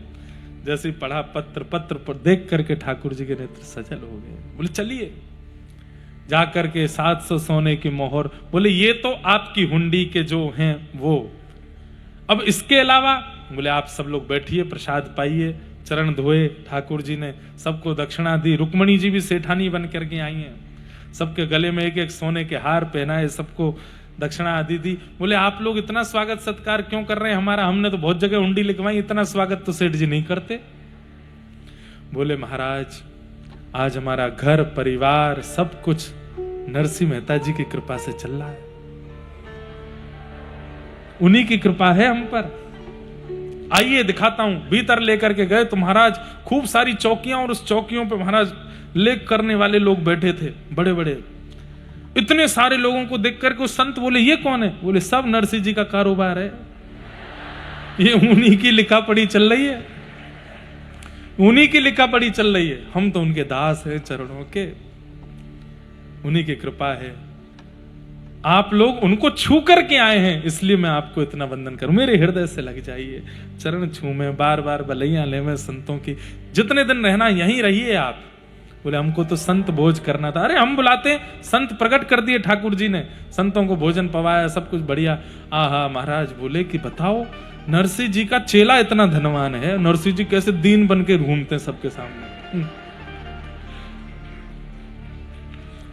जैसे ही पढ़ा पत्र पर देख करके ठाकुर जी के नेत्र सजल हो गए। बोले चलिए, जाकर के 700 सोने की मोहर, बोले ये तो आपकी हुंडी के जो हैं वो, अब इसके अलावा, बोले आप सब लोग बैठिए, प्रसाद पाइए। चरण धोए, ठाकुर जी ने सबको दक्षिणा दी। रुक्मणी जी भी सेठानी बन करके आई हैं, सबके गले में एक एक सोने के हार पहनाए, सबको दक्षिणा आदि दी। बोले आप लोग इतना स्वागत सत्कार क्यों कर रहे हैं हमारा, हमने तो बहुत जगह हुंडी लिखवाई, इतना स्वागत तो सेठ जी नहीं करते। बोले महाराज आज हमारा घर परिवार सब कुछ नरसिंह मेहता जी की कृपा से चल रहा है, उन्हीं की कृपा है हम पर। आइए दिखाता हूं। भीतर लेकर के गए तो महाराज खूब सारी चौकियां, और उस चौकियों पे महाराज लेख करने वाले लोग बैठे थे, बड़े बड़े। इतने सारे लोगों को देख करके उस संत बोले ये कौन है? बोले सब नरसिंह जी का कारोबार है, ये उन्हीं की लिखा पढ़ी चल रही है, उन्हीं की लिखा पढ़ी चल रही है। हम तो उनके दास हैं चरणों के, उन्हीं की कृपा है। आप लोग उनको छू करके आए हैं, इसलिए मैं आपको इतना वंदन करूं। मेरे हृदय से लग जाइए, चरण छूमे, बार बार बलैया ले में संतों की। जितने दिन रहना यहीं रहिए आप। बोले हमको तो संत भोज करना था। अरे हम बुलाते, संत प्रकट कर दिए ठाकुर जी ने, संतों को भोजन पवाया, सब कुछ बढ़िया। आहा, महाराज बोले कि बताओ नरसिंह जी का चेला इतना धनवान है, नरसिंह जी कैसे दीन बन के घूमते हैं सबके सामने।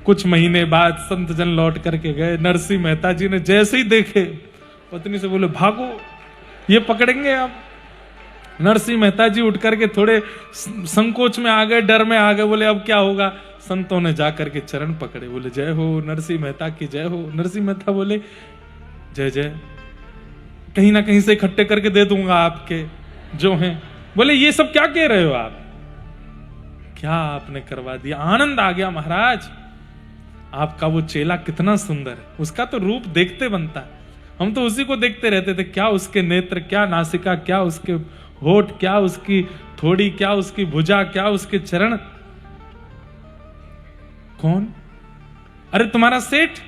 कुछ महीने बाद संत जन लौट करके गए, नरसिंह मेहता जी ने जैसे ही देखे, पत्नी से बोले भागो, ये पकड़ेंगे आप। नरसिंह मेहता जी उठ करके थोड़े संकोच में आ गए, डर में आ गए। बोले अब क्या होगा? संतों ने जाकर के चरण पकड़े, बोले जय हो नरसिंह मेहता की जय हो। नरसिंह मेहता बोले जय जय, कहीं ना कहीं से इकट्ठे करके दे दूंगा आपके जो हैं। बोले ये सब क्या कह रहे हो आप, क्या आपने करवा दिया? आनंद आ गया महाराज, आपका वो चेला कितना सुंदर है, उसका तो रूप देखते बनता है। हम तो उसी को देखते रहते थे, क्या उसके नेत्र, क्या नासिका, क्या उसके होठ, क्या उसकी थोड़ी, क्या उसकी भुजा, क्या उसके चरण। कौन? अरे तुम्हारा सेठ।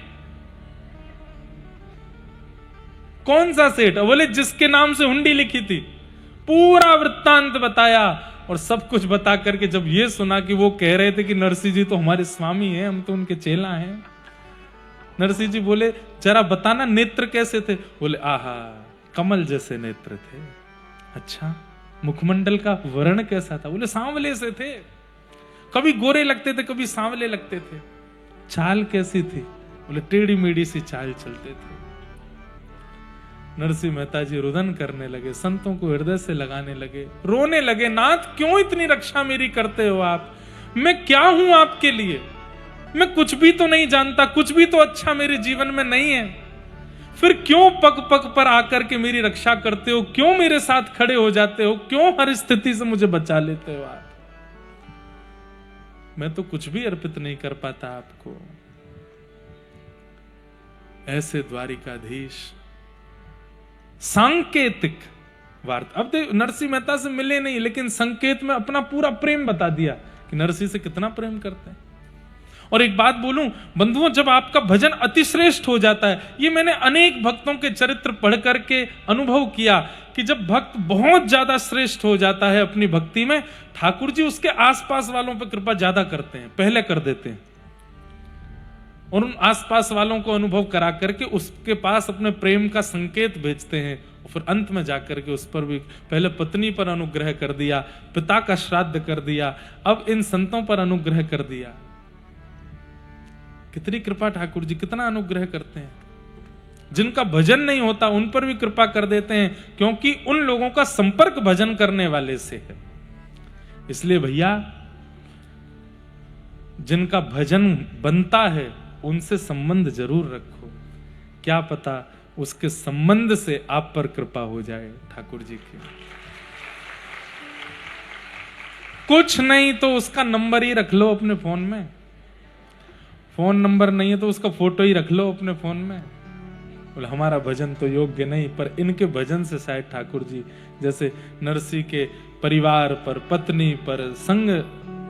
कौन सा सेठ? बोले जिसके नाम से हुंडी लिखी थी। पूरा वृत्तांत बताया, और सब कुछ बता करके जब ये सुना कि वो कह रहे थे कि नरसिंह जी तो हमारे स्वामी हैं, हम तो उनके चेला हैं। नरसिंह जी बोले जरा बताना नेत्र कैसे थे? बोले आहा, कमल जैसे नेत्र थे। अच्छा, मुखमंडल का वर्ण कैसा था? बोले सांवले से थे, कभी गोरे लगते थे, कभी सांवले लगते थे। चाल कैसी थी? बोले टेढ़ी मेढ़ी सी चाल चलते थे। नरसिंह मेहता जी रुदन करने लगे, संतों को हृदय से लगाने लगे, रोने लगे। नाथ क्यों इतनी रक्षा मेरी करते हो आप? मैं क्या हूं आपके लिए? मैं कुछ भी तो नहीं जानता, कुछ भी तो अच्छा मेरे जीवन में नहीं है, फिर क्यों पग पग पर आकर के मेरी रक्षा करते हो? क्यों मेरे साथ खड़े हो जाते हो? क्यों हर स्थिति से मुझे बचा लेते हो आप? मैं तो कुछ भी अर्पित नहीं कर पाता आपको। ऐसे द्वारिकाधीश सांकेतिक वार्ता। अब तो नरसिंह मेहता से मिले नहीं, लेकिन संकेत में अपना पूरा प्रेम बता दिया कि नरसिंह से कितना प्रेम करते हैं। और एक बात बोलूं बंधुओं, जब आपका भजन अतिश्रेष्ठ हो जाता है, ये मैंने अनेक भक्तों के चरित्र पढ़ करके अनुभव किया कि जब भक्त बहुत ज्यादा श्रेष्ठ हो जाता है अपनी भक्ति में, ठाकुर जी उसके आसपास वालों पर कृपा ज्यादा करते हैं, पहले कर देते हैं, और उन आसपास वालों को अनुभव करा करके उसके पास अपने प्रेम का संकेत भेजते हैं, फिर अंत में जाकर के उस पर भी पहले पत्नी पर अनुग्रह कर दिया, पिता का श्राद्ध कर दिया, अब इन संतों पर अनुग्रह कर दिया। कितनी कृपा ठाकुर जी, कितना अनुग्रह करते हैं। जिनका भजन नहीं होता उन पर भी कृपा कर देते हैं, क्योंकि उन लोगों का संपर्क भजन करने वाले से है। इसलिए भैया, जिनका भजन बनता है उनसे संबंध जरूर रखो, क्या पता उसके संबंध से आप पर कृपा हो जाए ठाकुर जी की। कुछ नहीं तो उसका नंबर ही रख लो अपने फोन में, फोन नंबर नहीं है तो उसका फोटो ही रख लो अपने फोन में। बोले हमारा भजन तो योग्य नहीं, पर इनके भजन से शायद ठाकुर जी जैसे नरसी के परिवार पर, पत्नी पर, संग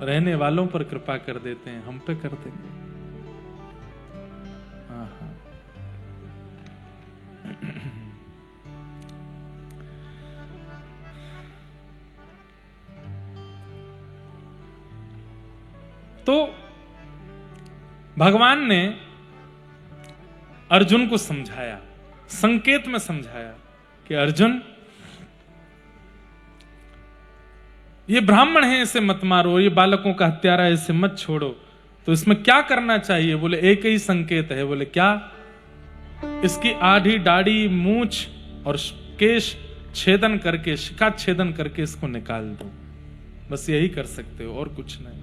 रहने वालों पर कृपा कर देते हैं, हम पे कर देंगे। हाँ हाँ। तो भगवान ने अर्जुन को समझाया, संकेत में समझाया कि अर्जुन, ये ब्राह्मण है इसे मत मारो, ये बालकों का हत्यारा है इसे मत छोड़ो। तो इसमें क्या करना चाहिए? बोले एक ही संकेत है। बोले क्या? इसकी आधी दाढ़ी, मूछ और केश छेदन करके, शिखा छेदन करके इसको निकाल दो। बस यही कर सकते हो और कुछ नहीं।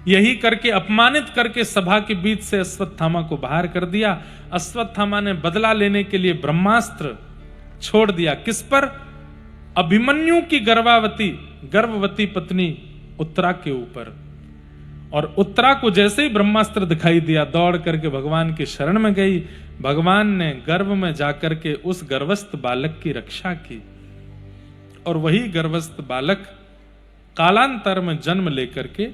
यही करके, अपमानित करके सभा के बीच से अश्वत्थामा को बाहर कर दिया। अश्वत्थामा ने बदला लेने के लिए ब्रह्मास्त्र छोड़ दिया। किस पर? अभिमन्यु की गर्भवती पत्नी उत्तरा के ऊपर। और उत्तरा को जैसे ही ब्रह्मास्त्र दिखाई दिया, दौड़ करके भगवान की शरण में गई। भगवान ने गर्भ में जाकर के उस गर्भस्थ बालक की रक्षा की, और वही गर्भस्थ बालक कालांतर में जन्म लेकर के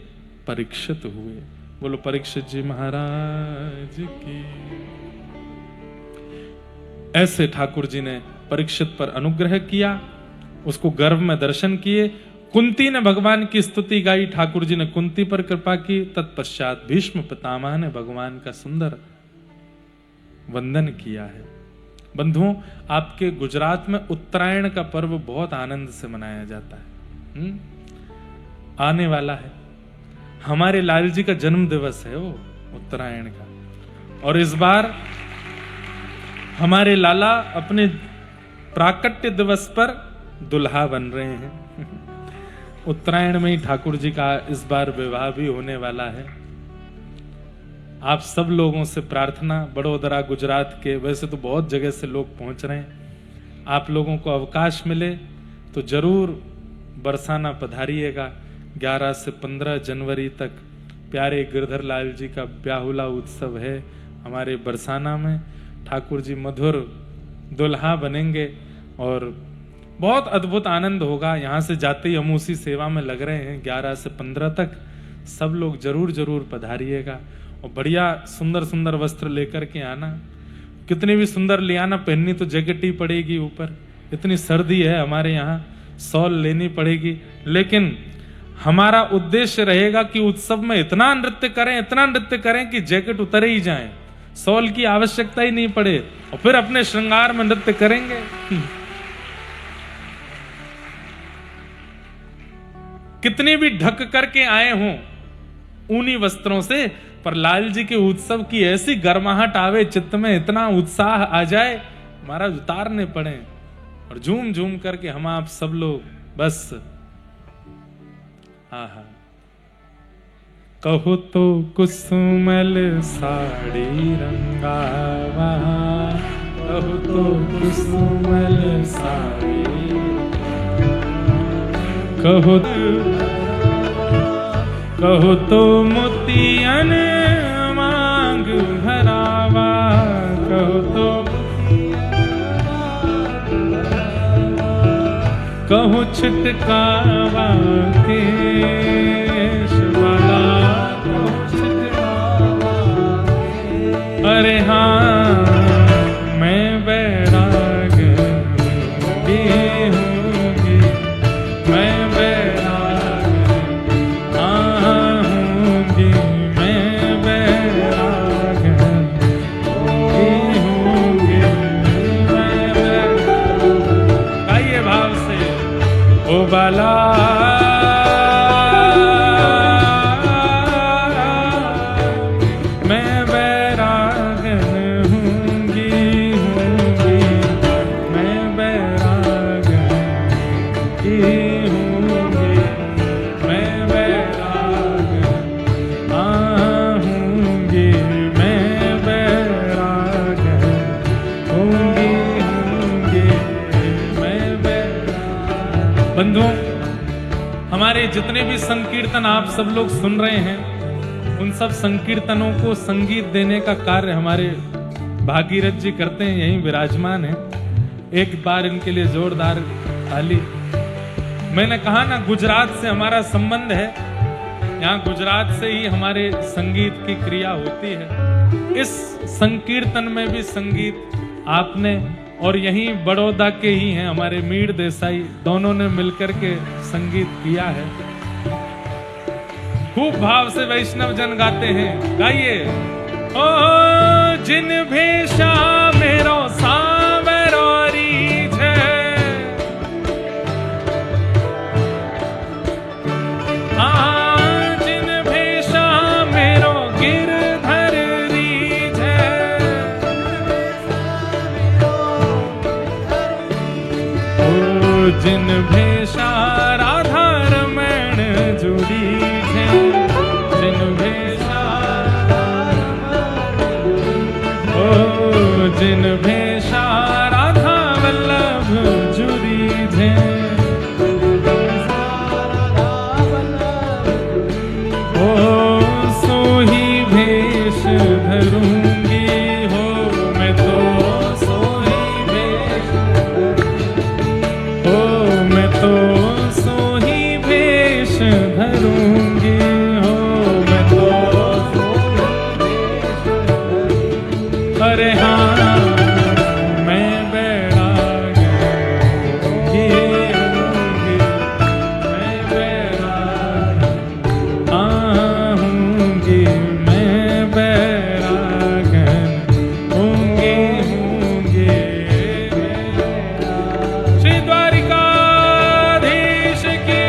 परीक्षित हुए। बोलो परीक्षित जी महाराज की। ऐसे ठाकुर जी ने परीक्षित पर अनुग्रह किया, उसको गर्भ में दर्शन किए। कुंती ने भगवान की स्तुति गाई, ठाकुर जी ने कुंती पर कृपा की। तत्पश्चात भीष्म पितामह ने भगवान का सुंदर वंदन किया है। बंधुओं, आपके गुजरात में उत्तरायण का पर्व बहुत आनंद से मनाया जाता है। आने वाला है, हमारे लाल जी का जन्म दिवस है वो उत्तरायण का, और इस बार हमारे लाला अपने प्राकट्य दिवस पर दुल्हा बन रहे हैं। उत्तरायण में ही ठाकुर जी का इस बार विवाह भी होने वाला है। आप सब लोगों से प्रार्थना, बड़ोदरा गुजरात के, वैसे तो बहुत जगह से लोग पहुंच रहे हैं, आप लोगों को अवकाश मिले तो जरूर बरसाना पधारिएगा। 11 से 15 जनवरी तक प्यारे गिरधर लाल जी का ब्याहुला उत्सव है हमारे बरसाना में। ठाकुर जी मधुर दुल्हा बनेंगे और बहुत अद्भुत आनंद होगा। यहाँ से जाते ही हम उसी सेवा में लग रहे हैं 11 से 15 तक। सब लोग जरूर जरूर पधारिएगा और बढ़िया सुंदर सुंदर वस्त्र लेकर के आना। कितनी भी सुंदर ले आना, पहननी तो जैकेट ही पड़ेगी ऊपर, इतनी सर्दी है हमारे यहाँ, शॉल लेनी पड़ेगी। लेकिन हमारा उद्देश्य रहेगा कि उत्सव में इतना नृत्य करें कि जैकेट उतर ही जाए, शॉल की आवश्यकता ही नहीं पड़े, और फिर अपने श्रृंगार में नृत्य करेंगे। कितनी भी ढक करके आए हों ऊनी वस्त्रों से, पर लाल जी के उत्सव की ऐसी गर्माहट आवे चित्त में, इतना उत्साह आ जाए, महाराज उतारने पड़े और झूम झूम करके हम आप सब लोग बस हाँ। कहो तो कुसुमल साड़ी रंगावा, कहो तो कुसुमल साड़ी, कहो तो मोतियन मांग भरावा, कहो छिटकावा केश वाला, अरे हाँ मैं बैराग हूँगी, मैं बैराग हूँगी, मैं बैराग हूँगी। बाला मैं बैरागन हूँगी हूँगी, मैं बैरागन की हूँगी, मैं बैरागन आहूँगी, मैं बैरागन हूँगी हूँगी, मैं बैरागन। बंधुओं, हमारे जितने भी संकीर्तन आप सब लोग सुन रहे हैं, उन सब संकीर्तनों को संगीत देने का कार्य हमारे भागीरथ जी करते हैं, यहीं विराजमान है। एक बार इनके लिए जोरदार ताली। मैंने कहा ना, गुजरात से हमारा संबंध है, यहाँ गुजरात से ही हमारे संगीत की क्रिया होती है। इस संकीर्तन में भी संगीत आपने और यहीं बड़ौदा के ही हैं हमारे मीर देसाई, दोनों ने मिलकर के संगीत किया है। खूब भाव से वैष्णव जन गाते हैं, गाइए। ओ जिन भेषा मेरो सावरो रीझ, जिन भेषा मेरो गिरधर रीझ, ओ जिन भेषा राधा रमण जुड़ी, जिन भेषा ओ जिन भेषा राधा वल्लभ जुड़ी झे, ओ सोही भेष धरूंगी हो मैं तो, सोही भेष हो मैं तो, सोही भेष धरूंगी हो मैं तो। अरे हाँ मैं बैरागन की हूँगी, मैं बैरागन आहूँगी, मैं बैरागन हूँगी हूँगी। श्री द्वारिकाधीश की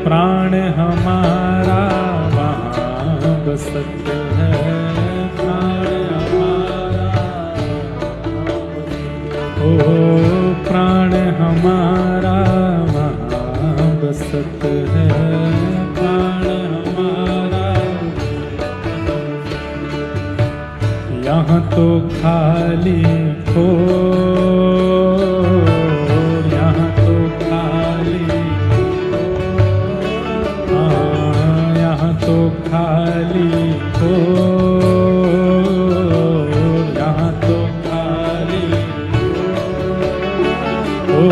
प्राण हमारा वहाँ बसत है, प्राण हमारा, ओ प्राण हमारा वहाँ बसत है, प्राण हमारा। यहाँ तो खाली हो, यहाँ तो खाली, यहाँ तो खाली हो, यहाँ तो खाली हो।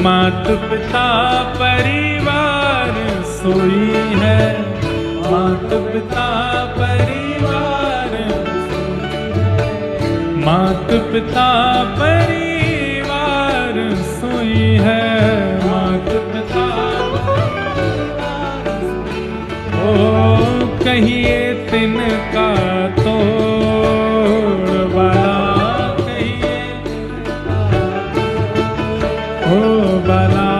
मात पिता परिवार सोई है, मात पिता परिवार, मात पिता परिवार सोई है, मात पिता। ओ कहिए तिनका तोड़ बाला, कहिए ओ बाला,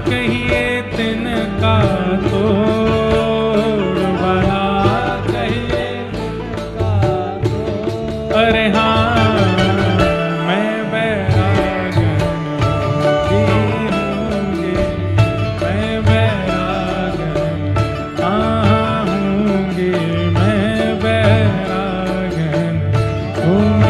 कहिए तिनका तोड़ बाला, कहिए। अरे हाँ मैं बैरागन हूँगी हूँगी, मैं बैरागन आहूँगी, मैं बैरागन हूँ।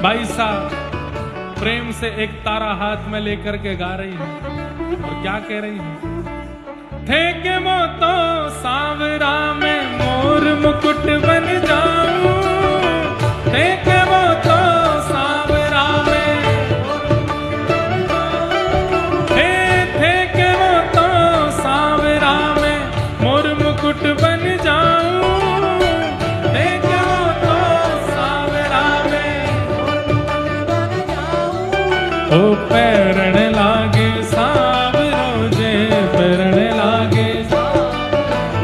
भाई साहब प्रेम से एक तारा हाथ में लेकर के गा रही है और क्या कह रही है? थे के वो तो सांवरा में मोर मुकुट बन जाऊं, थे के वो तो सांवरा में, थे के वो तो सांवरा में मोर मुकुट बन जाऊं, थे के वो तो सांवरा में ओ पैरण लागे सांवरो जे पैरण लागे,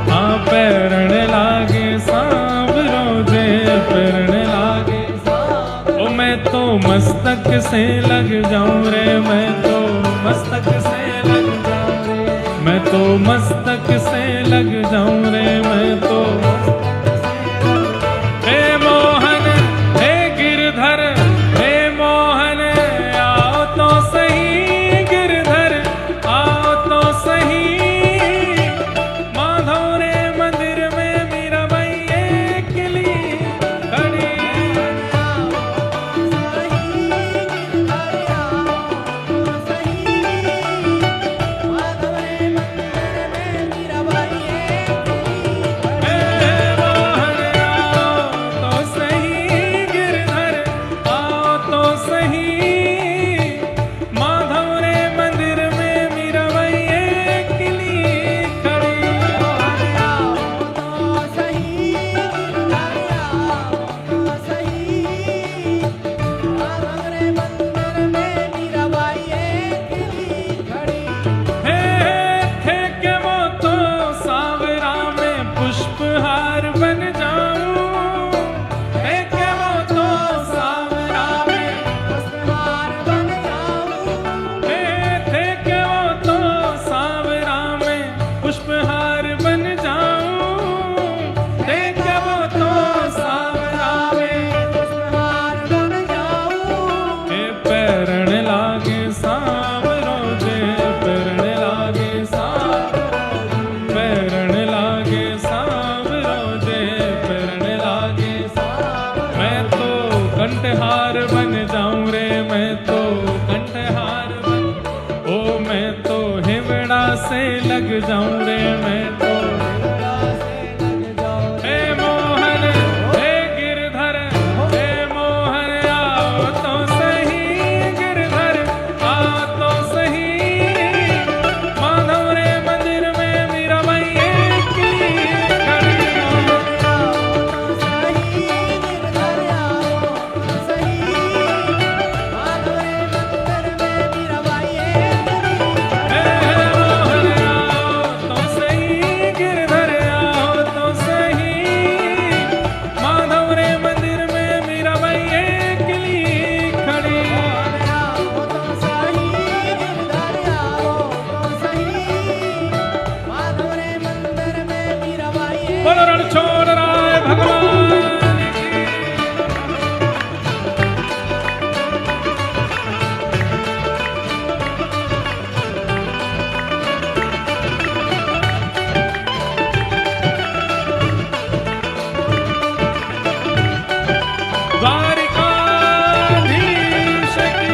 हाँ पैरण लागे सांवरो जे पैरण लागे। ओ मैं तो मस्तक से लग जाऊं रे, मैं तो मस्तक से लग जाऊं रे, मैं तो मस्तक से लग जाऊं रे, मैं तो हे मोहन हे गिरधर, हे मोहन आओ तो सही गिरधर, आओ तो सही माधव रे मंदिर में मीराबाई अकेली खड़ी। कंठहार बन जाऊं रे, मैं तो कंठहार बन, ओ मैं तो हिवड़ा से लग जाऊं रे, मैं तो हे मोहन हे गिरधर, हे मोहन आओ तो सही गिरधर, आओ तो सही माधव रे मंदिर में मीराबाई अकेली खड़ी। बोलो रणछोड़ राय भगवान की। द्वारिकाधीश की।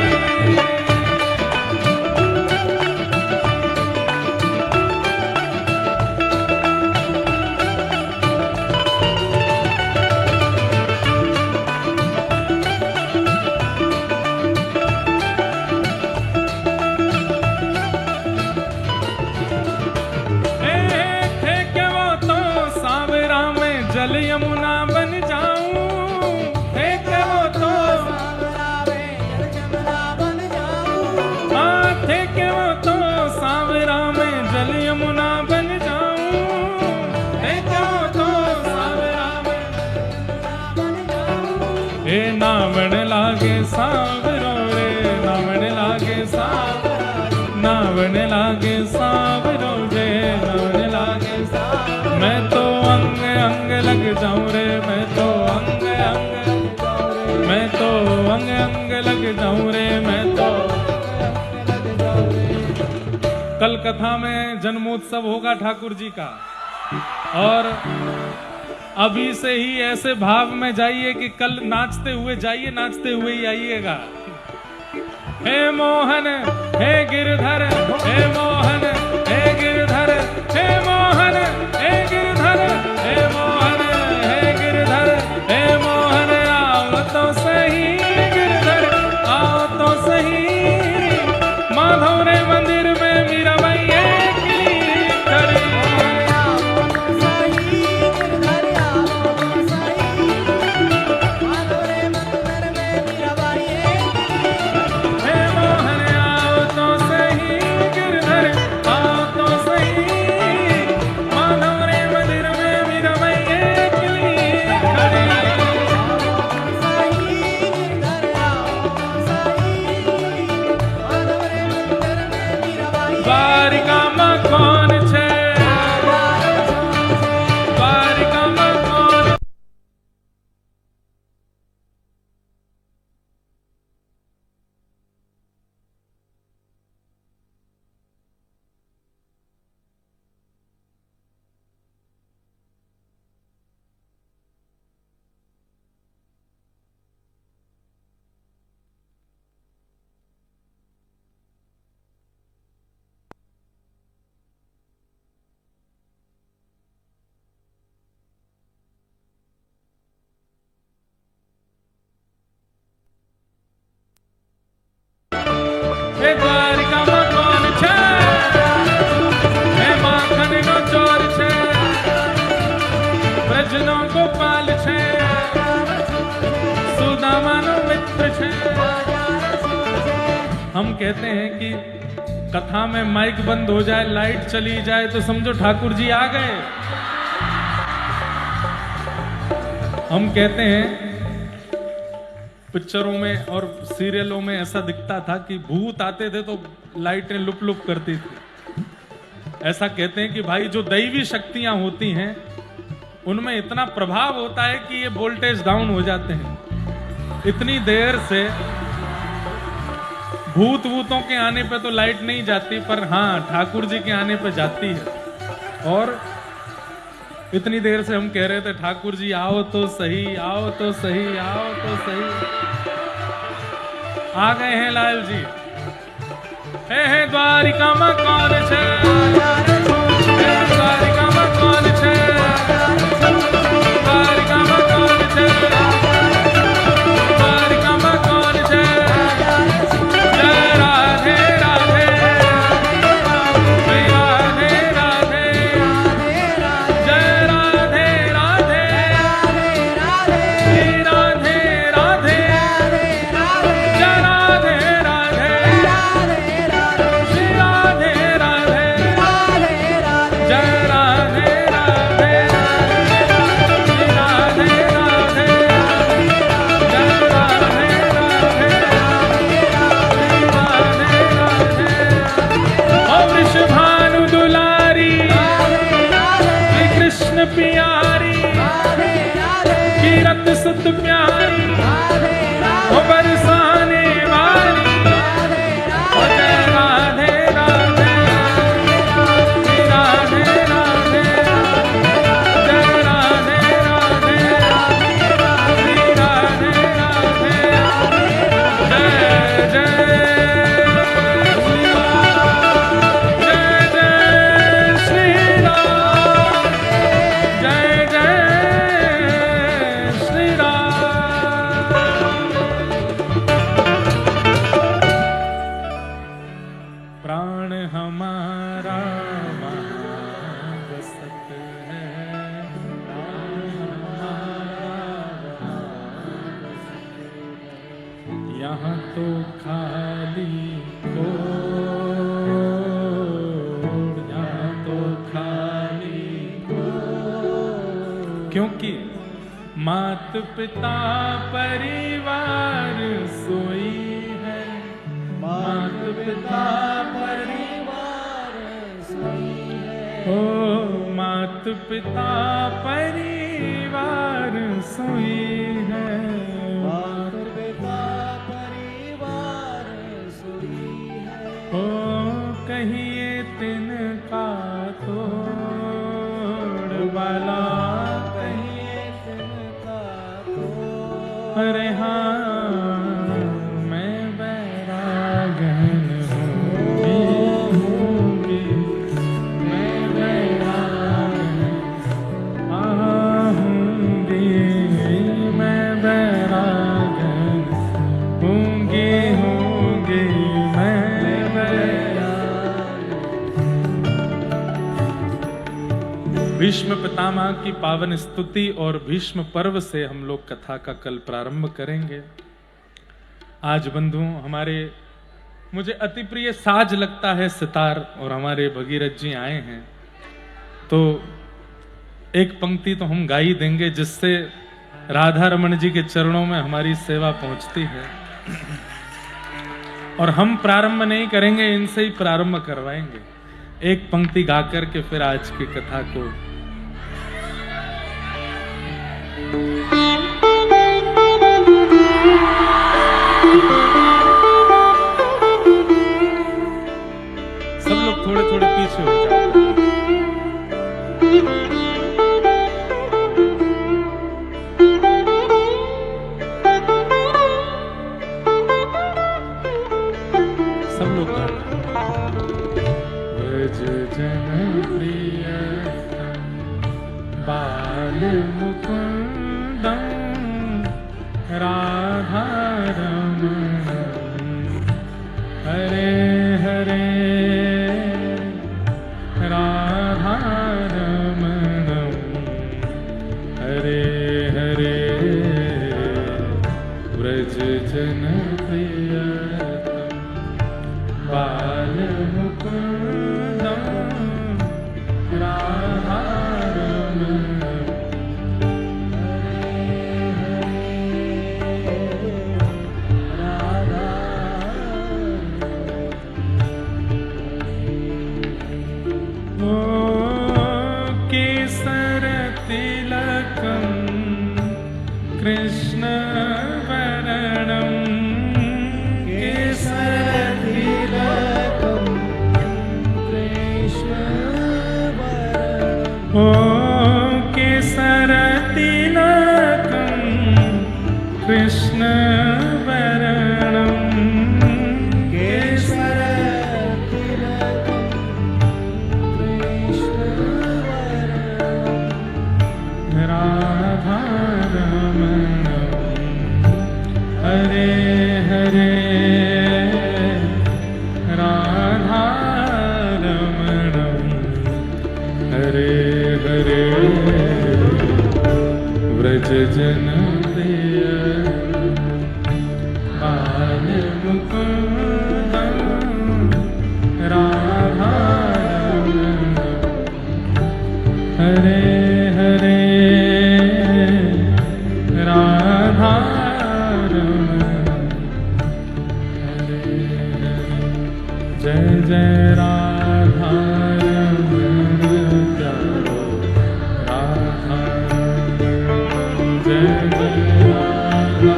जल यमुना बन जाऊं, हे वो तो हाँ थे के वो तो सांवरा में जल यमुना बन जाऊं, हे वो तो सांवरा में हे नावण लागे सांवरो रे, नावण लागे सांवरो, नावण लागे सांवरो रे, नावण लागे सांवरो। मैं तो अंग अंग लग जाऊं रे, मैं तो अंग अंग, मैं तो अंग अंग लग जाऊं रे, मैं तो कल कथा में जन्मोत्सव होगा ठाकुर जी का और अभी से ही ऐसे भाव में जाइए कि कल नाचते हुए जाइए, नाचते हुए ही आइएगा। हे मोहन हे गिरधर, हे मोहन हे गिरधर, हे मोहन हे गिरधर, हे मोहन हे गिरधर, हे मोहन आओ तो सही गिरधर, आओ तो सही। माधव रे मंदिर में मीराबाई एकली खड़ी, द्वारिकाમાં કોણ છે? દ્વારિકામાં કોણ? હે દ્વારિકામાં કોણ છે? હે માખણનો ચોર છે, બ્રજનો ગોપાલ છે, સુદામાનો મિત્ર છે। हम कहते हैं कि कथा में माइक बंद हो जाए, लाइट चली जाए तो समझो ठाकुर जी आ गए। हम कहते हैं पिक्चरों में और सीरियलों में ऐसा दिखता था कि भूत आते थे तो लाइटें लुप लुप करती थी। ऐसा कहते हैं कि भाई जो दैवी शक्तियां होती हैं उनमें इतना प्रभाव होता है कि ये वोल्टेज डाउन हो जाते हैं। इतनी देर से भूतों के आने पे तो लाइट नहीं जाती, पर हाँ ठाकुर जी के आने पे जाती है। और इतनी देर से हम कह रहे थे ठाकुर जी आओ तो सही, आओ तो सही, आओ तो सही। आ गए हैं लाल जी। हे द्वारिकाમાં કોણ છે? હે દ્વારિકામાં કોણ છે? દ્વારિકામાં કોણ છે? દ્વારિકામાં કોણ છે? જય રાધે રાધે, જય રાધે રાધે, જય રાધે રાધે, શ્રી રાધે રાધે, જય રાધે રાધે, શ્રી રાધે રાધે, જય રાધે રાધે, શ્રી રાધે રાધે, જય રાધે રાધે, શ્રી राधे राधे। ओ वृषभानु दुलारी, श्री कृष्ण प्यारी, कीरत सुत प्यारी, ओ बरसाने वाली, ओ जय राधे राधे, श्री राधे राधे, जय राधे राधे, श्री राधे राधे, जय जय श्री राम, जय जय श्री राम, जय जय श्री राम। प्राण हमारा महाबसत है, प्राण हमारा यहाँ तो खाली कोड, यहाँ तो खाली कोड। क्योंकि मात पिता परिवार सोई है, मात पिता परिवार सोई है, ओ मात पिता परिवार सोई है, मात पिता परिवार सोई है, ओ कहिए तिनका तोड़ वाला, कहिए अरे हाँ मैं बैरागन होंगी, मैं बैरागन आहूंगी, मैं बैरागन होंगी होंगी, मैं बैरागन। भीष्म पितामह की पावन स्तुति और भीष्म पर्व से हम लोग कथा का कल प्रारंभ करेंगे। आज बंधु हमारे, मुझे अति प्रिय साज लगता है सितार, और हमारे भगीरथ जी आए हैं तो एक पंक्ति तो हम गा ही देंगे जिससे राधा रमन जी के चरणों में हमारी सेवा पहुंचती है। और हम प्रारंभ नहीं करेंगे, इनसे ही प्रारंभ करवाएंगे। एक पंक्ति गा करके फिर आज की कथा को सब लोग थोड़े थोड़े पीछे हो जाओ। सब लोग व्रज जन प्रिय बाल मुकुंदम राधा रमण हरे हरे राधा रमण हरे हरे व्रज जन प्रिय बाल मुकुंदम राधा रमण कृष्ण वरणं केसर तिलकं कृष्ण वरणं ओ केसर तिलकं कृष्ण वरणं केसर तिलकं कृष्ण वरणं राधा हरे हरे राधा रमण हरे हरे व्रज जन प्रिय बाल मुकुंदम राधा रमण हरे हरे राधा जय जय राधा रमण प्यारो राधा जय जय राधा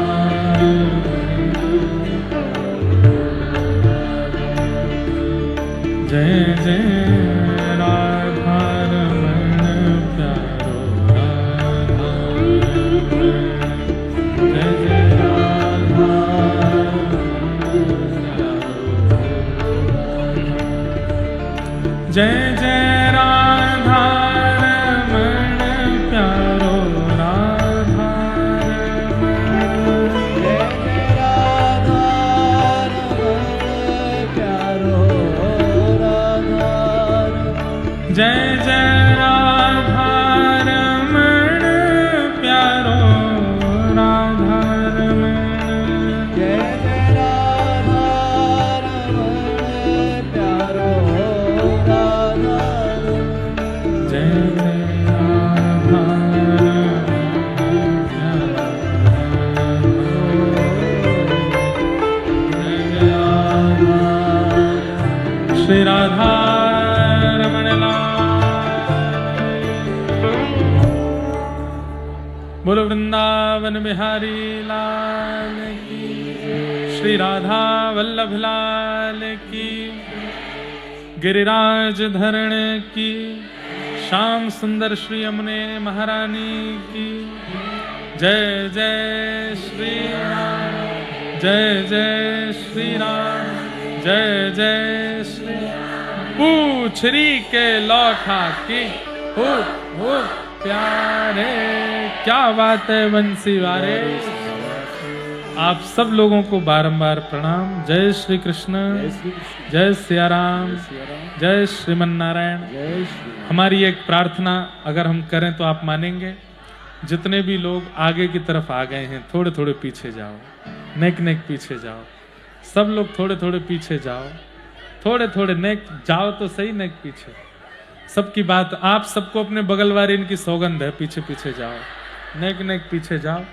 जय जय राधा रमण प्यारो राधा जय जय राधा जय जय राधा रमण प्यारो राधा जय जय राधा रमण प्यारो राधा जय जय राधा रमण प्यारो राधा रमण जय जय राधा रमण प्यारो श्री राधा रमण बोलो वृंदावन बिहारी लाल की, श्री राधा वल्लभ लाल की, गिरिराज धरण की, श्याम सुंदर श्री यमुने महारानी की, जय जय श्री राम, जय जय श्री राम, जय जय श्री राम। पूछरी के लौठा की हो प्यारे, क्या बात है बंसी वारे। आप सब लोगों को बारंबार प्रणाम। जय श्री कृष्ण, जय सिया राम, जय श्रीमन नारायण। हमारी एक प्रार्थना अगर हम करें तो आप मानेंगे, जितने भी लोग आगे की तरफ आ गए हैं थोड़े थोड़े पीछे जाओ, नेक नेक पीछे जाओ, सब लोग थोड़े थोड़े पीछे जाओ, थोड़े थोड़े नेक जाओ तो सही, नेक पीछे। सबकी बात, आप सबको अपने बगल वाले इनकी सौगंध है, पीछे पीछे जाओ, नेक नेक पीछे जाओ।